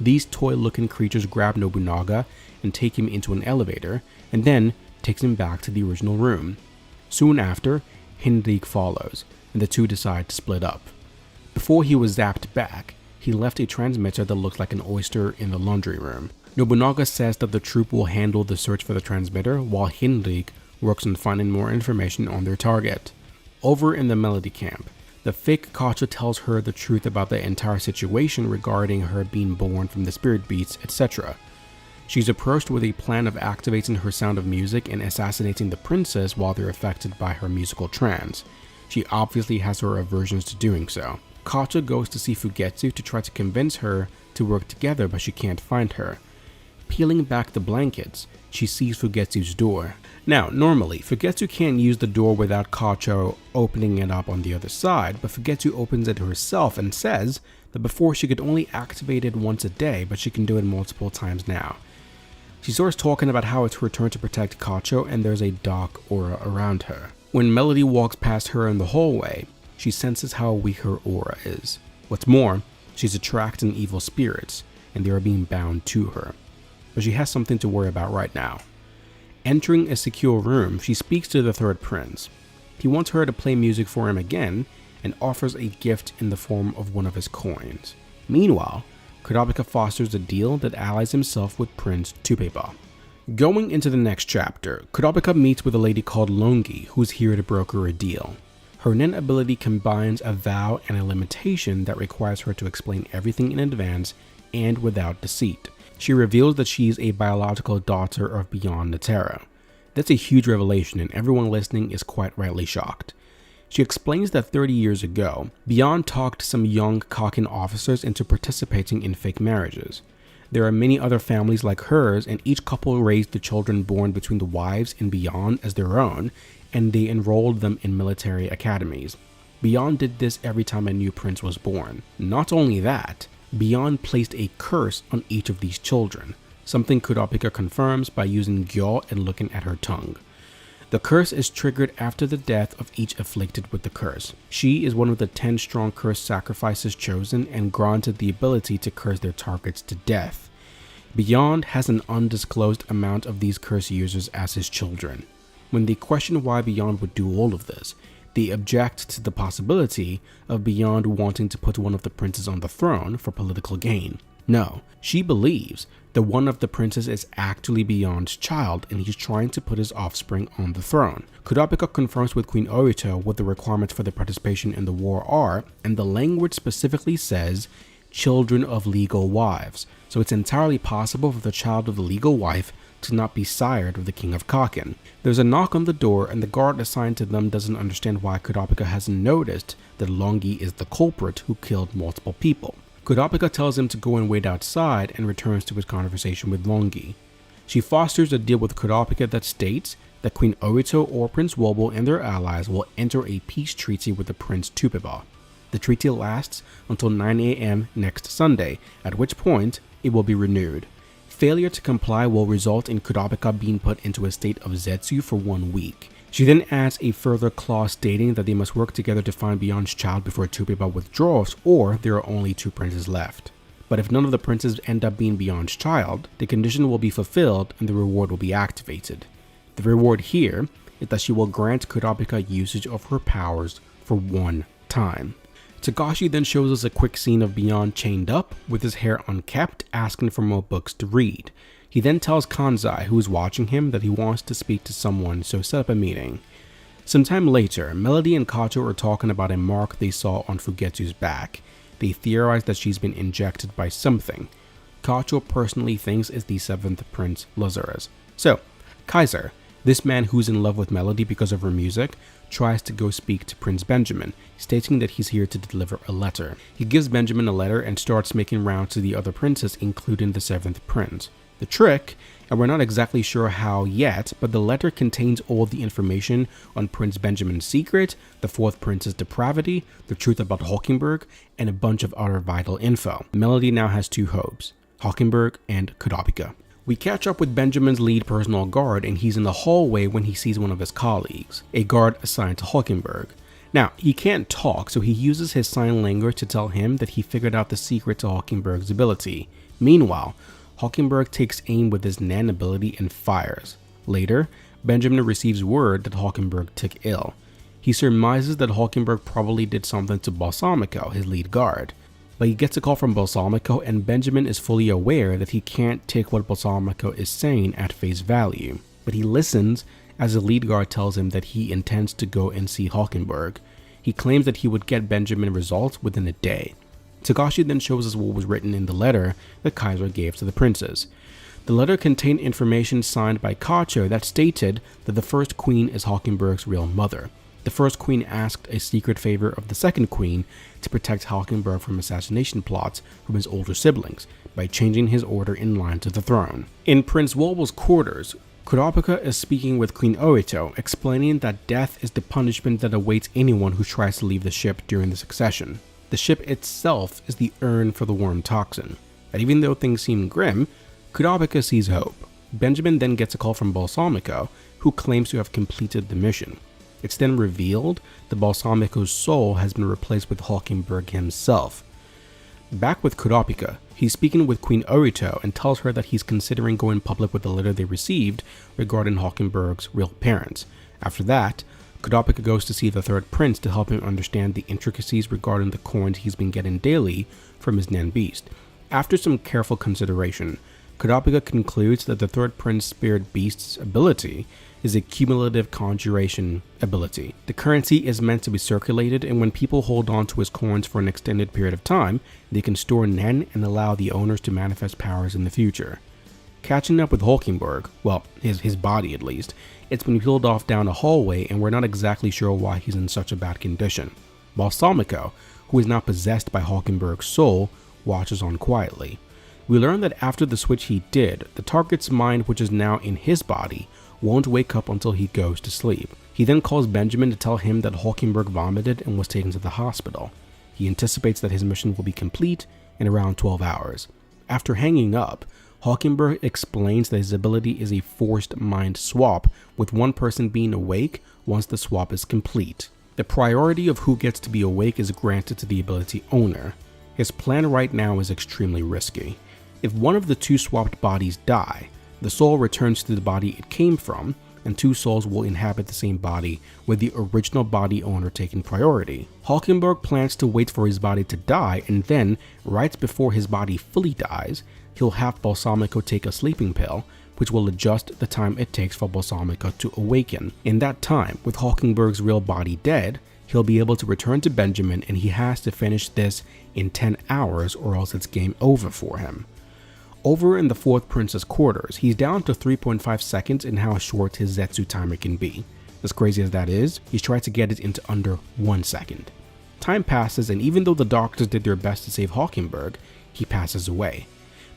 These toy-looking creatures grab Nobunaga and take him into an elevator, and then takes him back to the original room. Soon after, Henrik follows, and the two decide to split up. Before he was zapped back, he left a transmitter that looked like an oyster in the laundry room. Nobunaga says that the troupe will handle the search for the transmitter, while Henrik works on finding more information on their target. Over in the Melody camp, the fake Katja tells her the truth about the entire situation regarding her being born from the spirit beasts, etc. She's approached with a plan of activating her sound of music and assassinating the princess while they're affected by her musical trance. She obviously has her aversions to doing so. Katja goes to see Fugetsu to try to convince her to work together, but she can't find her. Peeling back the blankets, she sees Fugetsu's door. Now, normally, Fugetsu can't use the door without Katja opening it up on the other side, but Fugetsu opens it herself and says that before she could only activate it once a day, but she can do it multiple times now. She starts talking about how it's her turn to protect Katja and there's a dark aura around her. When Melody walks past her in the hallway, she senses how weak her aura is. What's more, she's attracting evil spirits, and they are being bound to her. But she has something to worry about right now. Entering a secure room, she speaks to the third prince. He wants her to play music for him again, and offers a gift in the form of one of his coins. Meanwhile, Kurapika fosters a deal that allies himself with Prince Tupeba. Going into the next chapter, Kurapika meets with a lady called Longi, who's here to broker a deal. Her Nen ability combines a vow and a limitation that requires her to explain everything in advance and without deceit. She reveals that she is a biological daughter of Beyond Netero. That's a huge revelation, and everyone listening is quite rightly shocked. She explains that 30 years ago, Beyond talked some young Kakin officers into participating in fake marriages. There are many other families like hers, and each couple raised the children born between the wives and Beyond as their own, and they enrolled them in military academies. Beyond did this every time a new prince was born. Not only that, Beyond placed a curse on each of these children, something Kurapika confirms by using Gyo and looking at her tongue. The curse is triggered after the death of each afflicted with the curse. She is one of the 10 strong curse sacrifices chosen and granted the ability to curse their targets to death. Beyond has an undisclosed amount of these curse users as his children. When they question why Beyond would do all of this, they object to the possibility of Beyond wanting to put one of the princes on the throne for political gain. No, she believes that one of the princes is actually Beyond's child and he's trying to put his offspring on the throne. Kurapika confirms with Queen Orito what the requirements for the participation in the war are, and the language specifically says children of legal wives, so it's entirely possible for the child of the legal wife to not be sired of the King of Kakin. There's a knock on the door, and the guard assigned to them doesn't understand why Kurapika hasn't noticed that Longi is the culprit who killed multiple people. Kurapika tells him to go and wait outside and returns to his conversation with Longi. She fosters a deal with Kurapika that states that Queen Orito or Prince Wobble and their allies will enter a peace treaty with the Prince Tupeba. The treaty lasts until 9 a.m. next Sunday, at which point it will be renewed. Failure to comply will result in Kurapika being put into a state of Zetsu for 1 week. She then adds a further clause stating that they must work together to find Beyond's child before Tupeba withdraws, or there are only 2 princes left. But if none of the princes end up being Beyond's child, the condition will be fulfilled and the reward will be activated. The reward here is that she will grant Kurapika usage of her powers for 1 time. Takashi then shows us a quick scene of Beyond chained up, with his hair unkept, asking for more books to read. He then tells Kanzai, who is watching him, that he wants to speak to someone, so set up a meeting. Sometime later, Melody and Kato are talking about a mark they saw on Fugetsu's back. They theorize that she's been injected by something. Kato personally thinks it's the 7th Prince Lazarus. So, Kaiser, this man who's in love with Melody because of her music, tries to go speak to Prince Benjamin, stating that he's here to deliver a letter. He gives Benjamin a letter and starts making rounds to the other princes, including the 7th prince. The trick, and we're not exactly sure how yet, but the letter contains all the information on Prince Benjamin's secret, the 4th prince's depravity, the truth about Hulkenberg, and a bunch of other vital info. Melody now has 2 hopes, Hulkenberg and Kurapika. We catch up with Benjamin's lead personal guard, and he's in the hallway when he sees one of his colleagues, a guard assigned to Hulkenberg. Now, he can't talk, so he uses his sign language to tell him that he figured out the secret to Hulkenberg's ability. Meanwhile, Hulkenberg takes aim with his Nan ability and fires. Later, Benjamin receives word that Hulkenberg took ill. He surmises that Hulkenberg probably did something to Balsamico, his lead guard. But he gets a call from Balsamico, and Benjamin is fully aware that he can't take what Balsamico is saying at face value. But he listens as the lead guard tells him that he intends to go and see Hulkenberg. He claims that he would get Benjamin results within a day. Togashi then shows us what was written in the letter that Kaiser gave to the princes. The letter contained information signed by Kacho that stated that the first queen is Hulkenberg's real mother. The first queen asked a secret favor of the second queen to protect Hulkenberg from assassination plots from his older siblings by changing his order in line to the throne. In Prince Wulwul's quarters, Kurapika is speaking with Queen Orito, explaining that death is the punishment that awaits anyone who tries to leave the ship during the succession. The ship itself is the urn for the worm toxin. And even though things seem grim, Kurapika sees hope. Benjamin then gets a call from Balsamico, who claims to have completed the mission. It's then revealed that Balsamico's soul has been replaced with Hulkenberg himself. Back with Kurapika, he's speaking with Queen Orito and tells her that he's considering going public with the letter they received regarding Hulkenberg's real parents. After that, Kurapika goes to see the third prince to help him understand the intricacies regarding the coins he's been getting daily from his Nen beast. After some careful consideration, Kurapika concludes that the third prince spirit beast's ability is a cumulative conjuration ability. The currency is meant to be circulated, and when people hold on to his coins for an extended period of time, they can store Nen and allow the owners to manifest powers in the future. Catching up with Hulkenberg, well, his body at least, it's been peeled off down a hallway, and we're not exactly sure why he's in such a bad condition. Balsamico, who is now possessed by Hulkenberg's soul, watches on quietly. We learn that after the switch he did, the target's mind, which is now in his body, won't wake up until he goes to sleep. He then calls Benjamin to tell him that Hulkenberg vomited and was taken to the hospital. He anticipates that his mission will be complete in around 12 hours. After hanging up, Hulkenberg explains that his ability is a forced mind swap, with one person being awake once the swap is complete. The priority of who gets to be awake is granted to the ability owner. His plan right now is extremely risky. If one of the two swapped bodies die, the soul returns to the body it came from, and two souls will inhabit the same body, with the original body owner taking priority. Hulkenberg plans to wait for his body to die, and then, right before his body fully dies, he'll have Balsamico take a sleeping pill, which will adjust the time it takes for Balsamico to awaken. In that time, with Hulkenberg's real body dead, he'll be able to return to Benjamin, and he has to finish this in 10 hours or else it's game over for him. Over in the fourth prince's quarters, he's down to 3.5 seconds in how short his Zetsu timer can be. As crazy as that is, he's tried to get it into under 1 second. Time passes, and even though the doctors did their best to save Hulkenberg, he passes away.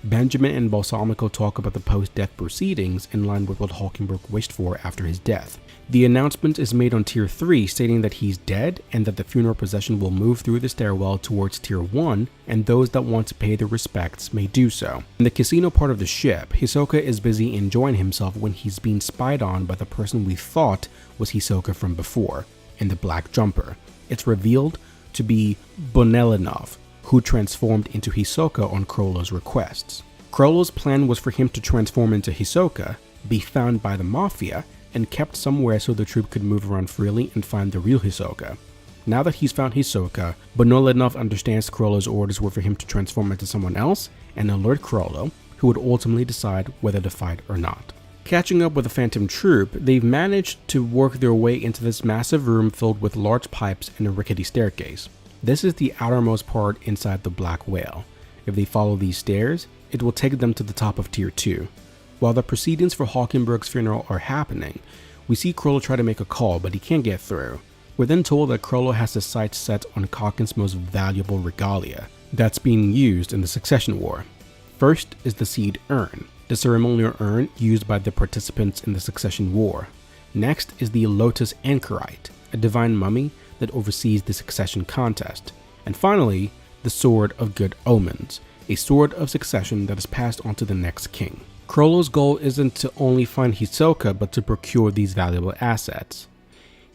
Benjamin and Balsamico talk about the post-death proceedings in line with what Hulkenberg wished for after his death. The announcement is made on Tier 3, stating that he's dead and that the funeral procession will move through the stairwell towards Tier 1, and those that want to pay their respects may do so. In the casino part of the ship, Hisoka is busy enjoying himself when he's being spied on by the person we thought was Hisoka from before, in the black jumper. It's revealed to be Bonelinov, who transformed into Hisoka on Chrollo's requests. Chrollo's plan was for him to transform into Hisoka, be found by the Mafia, and kept somewhere so the troupe could move around freely and find the real Hisoka. Now that he's found Hisoka, Bonelinov understands Chrollo's orders were for him to transform into someone else and alert Chrollo, who would ultimately decide whether to fight or not. Catching up with the Phantom Troupe, they've managed to work their way into this massive room filled with large pipes and a rickety staircase. This is the outermost part inside the Black Whale. If they follow these stairs, it will take them to the top of Tier 2. While the proceedings for Hulkenberg's funeral are happening, we see Chrollo try to make a call, but he can't get through. We're then told that Chrollo has his sights set on Kakin's most valuable regalia that's being used in the Succession War. First is the Seed Urn, the ceremonial urn used by the participants in the Succession War. Next is the Lotus Anchorite, a divine mummy that oversees the succession contest. And finally, the Sword of Good Omens, a sword of succession that is passed on to the next king. Chrollo's goal isn't to only find Hisoka, but to procure these valuable assets.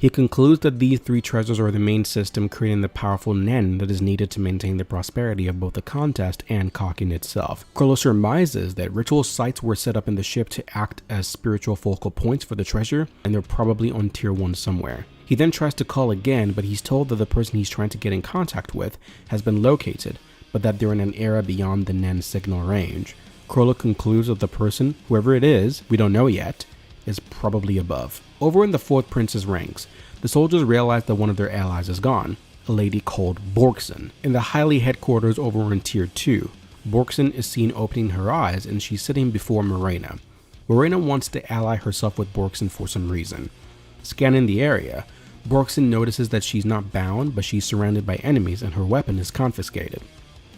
He concludes that these 3 treasures are the main system creating the powerful nen that is needed to maintain the prosperity of both the contest and Kakin itself. Chrollo surmises that ritual sites were set up in the ship to act as spiritual focal points for the treasure, and they're probably on tier 1 somewhere. He then tries to call again, but he's told that the person he's trying to get in contact with has been located, but that they're in an area beyond the nen signal range. Chrollo concludes that the person, whoever it is, we don't know yet, is probably above. Over in the 4th Prince's ranks, the soldiers realize that one of their allies is gone, a lady called Borkson. In the Highly headquarters over in tier 2, Borkson is seen opening her eyes and she's sitting before Morena. Morena wants to ally herself with Borkson for some reason. Scanning the area, Borkson notices that she's not bound, but she's surrounded by enemies and her weapon is confiscated.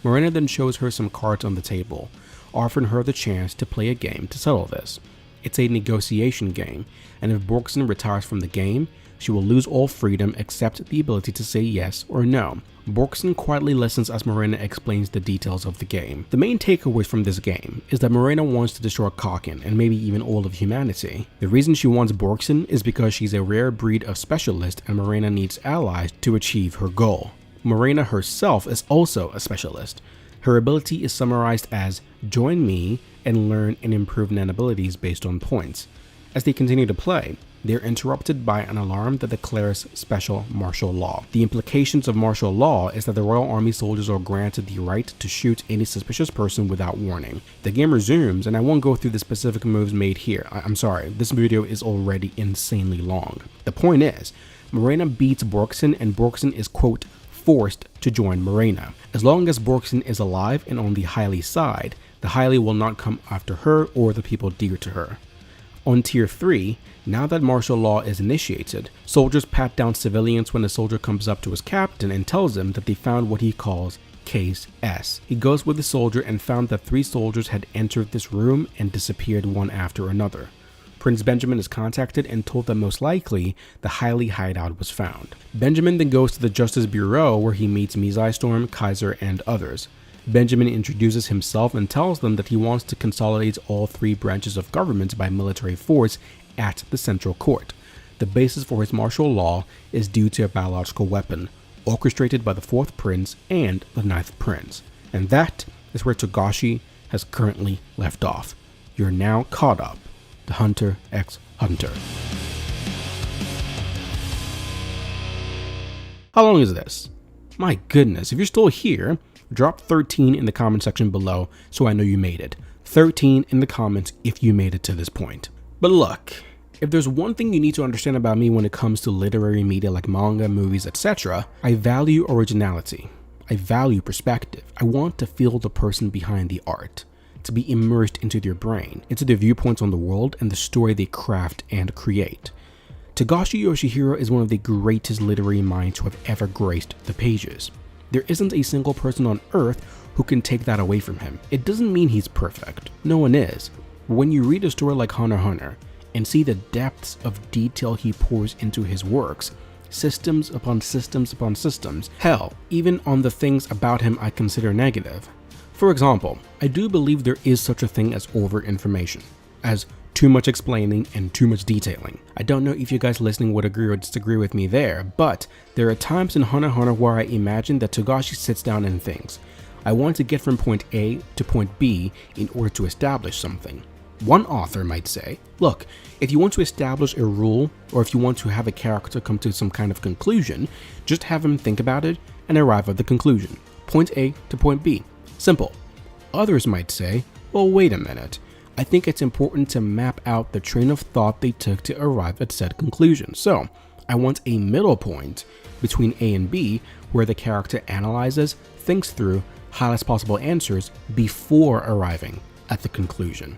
Morena then shows her some cards on the table, offering her the chance to play a game to settle this. It's a negotiation game, and if Borkson retires from the game, she will lose all freedom except the ability to say yes or no. Borkson quietly listens as Morena explains the details of the game. The main takeaway from this game is that Morena wants to destroy Kakin and maybe even all of humanity. The reason she wants Borkson is because she's a rare breed of specialist and Morena needs allies to achieve her goal. Morena herself is also a specialist. Her ability is summarized as join me and learn and improve nen abilities based on points. As they continue to play, they are interrupted by an alarm that declares special martial law. The implications of martial law is that the Royal Army soldiers are granted the right to shoot any suspicious person without warning. The game resumes, and I won't go through the specific moves made here. I'm sorry, this video is already insanely long. The point is, Morena beats Borkson and Borkson is, quote, forced to join Morena. As long as Borkson is alive and on the Highly side, the Highly will not come after her or the people dear to her. On tier 3, now that martial law is initiated, soldiers pat down civilians when a soldier comes up to his captain and tells him that they found what he calls Case S. He goes with the soldier and found that 3 soldiers had entered this room and disappeared one after another. Prince Benjamin is contacted and told that most likely the Highly hideout was found. Benjamin then goes to the Justice Bureau where he meets Mizai Storm, Kaiser, and others. Benjamin introduces himself and tells them that he wants to consolidate all 3 branches of government by military force at the central court. The basis for his martial law is due to a biological weapon, orchestrated by the 4th Prince and the 9th Prince. And that is where Togashi has currently left off. You're now caught up to Hunter x Hunter. How long is this? My goodness, if you're still here, drop 13 in the comment section below so I know you made it. 13 in the comments if you made it to this point. But look, if there's one thing you need to understand about me when it comes to literary media like manga, movies, etc., I value originality. I value perspective. I want to feel the person behind the art, to be immersed into their brain, into their viewpoints on the world and the story they craft and create. Togashi Yoshihiro is one of the greatest literary minds to have ever graced the pages. There isn't a single person on earth who can take that away from him. It doesn't mean he's perfect. No one is. But when you read a story like Hunter x Hunter and see the depths of detail he pours into his works, systems upon systems upon systems, hell, even on the things about him I consider negative. For example, I do believe there is such a thing as over-information, as too much explaining and too much detailing. I don't know if you guys listening would agree or disagree with me there, but there are times in Hunter x Hunter where I imagine that Togashi sits down and thinks, I want to get from point A to point B in order to establish something. One author might say, look, if you want to establish a rule or if you want to have a character come to some kind of conclusion, just have him think about it and arrive at the conclusion. Point A to point B. Simple. Others might say, well, wait a minute. I think it's important to map out the train of thought they took to arrive at said conclusion. So I want a middle point between A and B where the character analyzes, thinks through highest possible answers before arriving at the conclusion.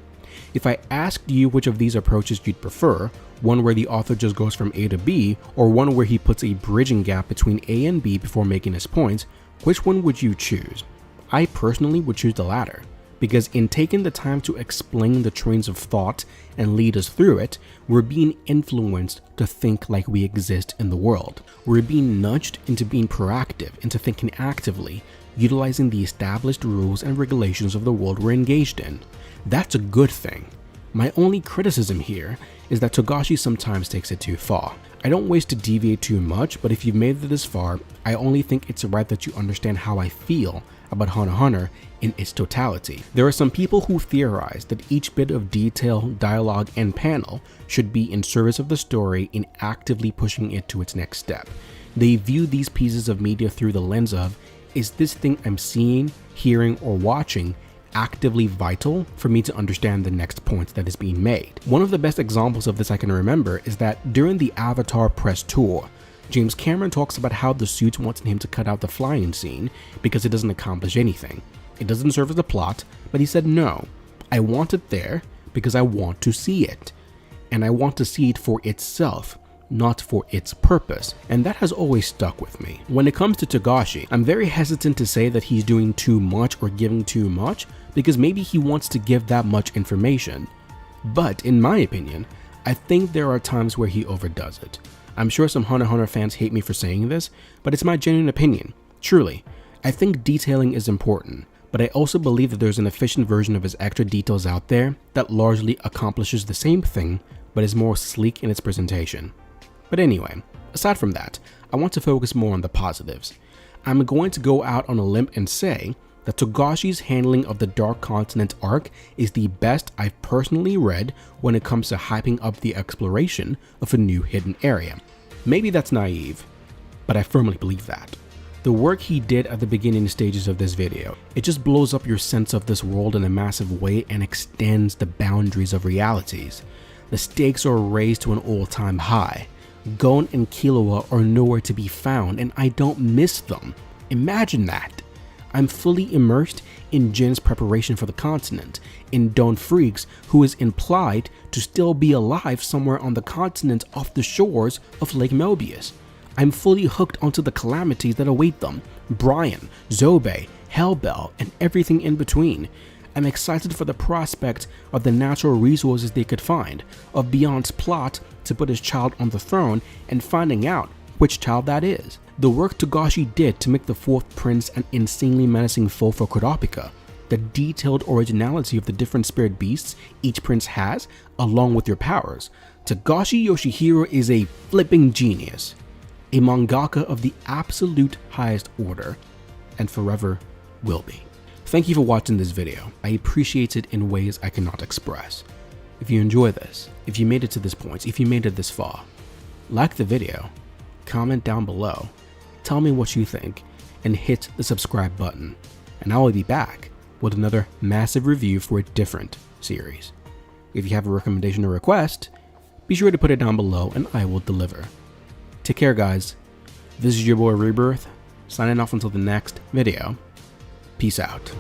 If I asked you which of these approaches you'd prefer, one where the author just goes from A to B, or one where he puts a bridging gap between A and B before making his points, which one would you choose? I personally would choose the latter, because in taking the time to explain the trains of thought and lead us through it, we're being influenced to think like we exist in the world. We're being nudged into being proactive, into thinking actively, utilizing the established rules and regulations of the world we're engaged in. That's a good thing. My only criticism here is that Togashi sometimes takes it too far. I don't wish to deviate too much, but if you've made it this far, I only think it's right that you understand how I feel about Hunter x Hunter in its totality. There are some people who theorize that each bit of detail, dialogue, and panel should be in service of the story in actively pushing it to its next step. They view these pieces of media through the lens of, is this thing I'm seeing, hearing, or watching actively vital for me to understand the next point that is being made? One of the best examples of this I can remember is that during the Avatar press tour, James Cameron talks about how the suits wanted him to cut out the flying scene because it doesn't accomplish anything. It doesn't serve as a plot, but he said, no, I want it there because I want to see it. And I want to see it for itself, not for its purpose, and that has always stuck with me. When it comes to Togashi, I'm very hesitant to say that he's doing too much or giving too much, because maybe he wants to give that much information. But in my opinion, I think there are times where he overdoes it. I'm sure some Hunter x Hunter fans hate me for saying this, but it's my genuine opinion. Truly, I think detailing is important, but I also believe that there's an efficient version of his extra details out there that largely accomplishes the same thing, but is more sleek in its presentation. But anyway, aside from that, I want to focus more on the positives. I'm going to go out on a limb and say that Togashi's handling of the Dark Continent arc is the best I've personally read when it comes to hyping up the exploration of a new hidden area. Maybe that's naive, but I firmly believe that. The work he did at the beginning stages of this video, it just blows up your sense of this world in a massive way and extends the boundaries of realities. The stakes are raised to an all-time high. Gon and Killua are nowhere to be found, and I don't miss them. Imagine that. I'm fully immersed in Jin's preparation for the continent, in Gon Freecs, who is implied to still be alive somewhere on the continent off the shores of Lake Mobius. I'm fully hooked onto the calamities that await them, Brian, Zobe, Hellbell, and everything in between. I'm excited for the prospect of the natural resources they could find, of Beyond's plot to put his child on the throne and finding out which child that is. The work Togashi did to make the fourth prince an insanely menacing foe for Kurapika, the detailed originality of the different spirit beasts each prince has, along with their powers. Togashi Yoshihiro is a flipping genius, a mangaka of the absolute highest order, and forever will be. Thank you for watching this video. I appreciate it in ways I cannot express. If you enjoy this, if you made it to this point, if you made it this far, like the video, comment down below, tell me what you think, and hit the subscribe button, and I will be back with another massive review for a different series. If you have a recommendation or request, be sure to put it down below and I will deliver. Take care, guys. This is your boy Rebirth, signing off until the next video. Peace out.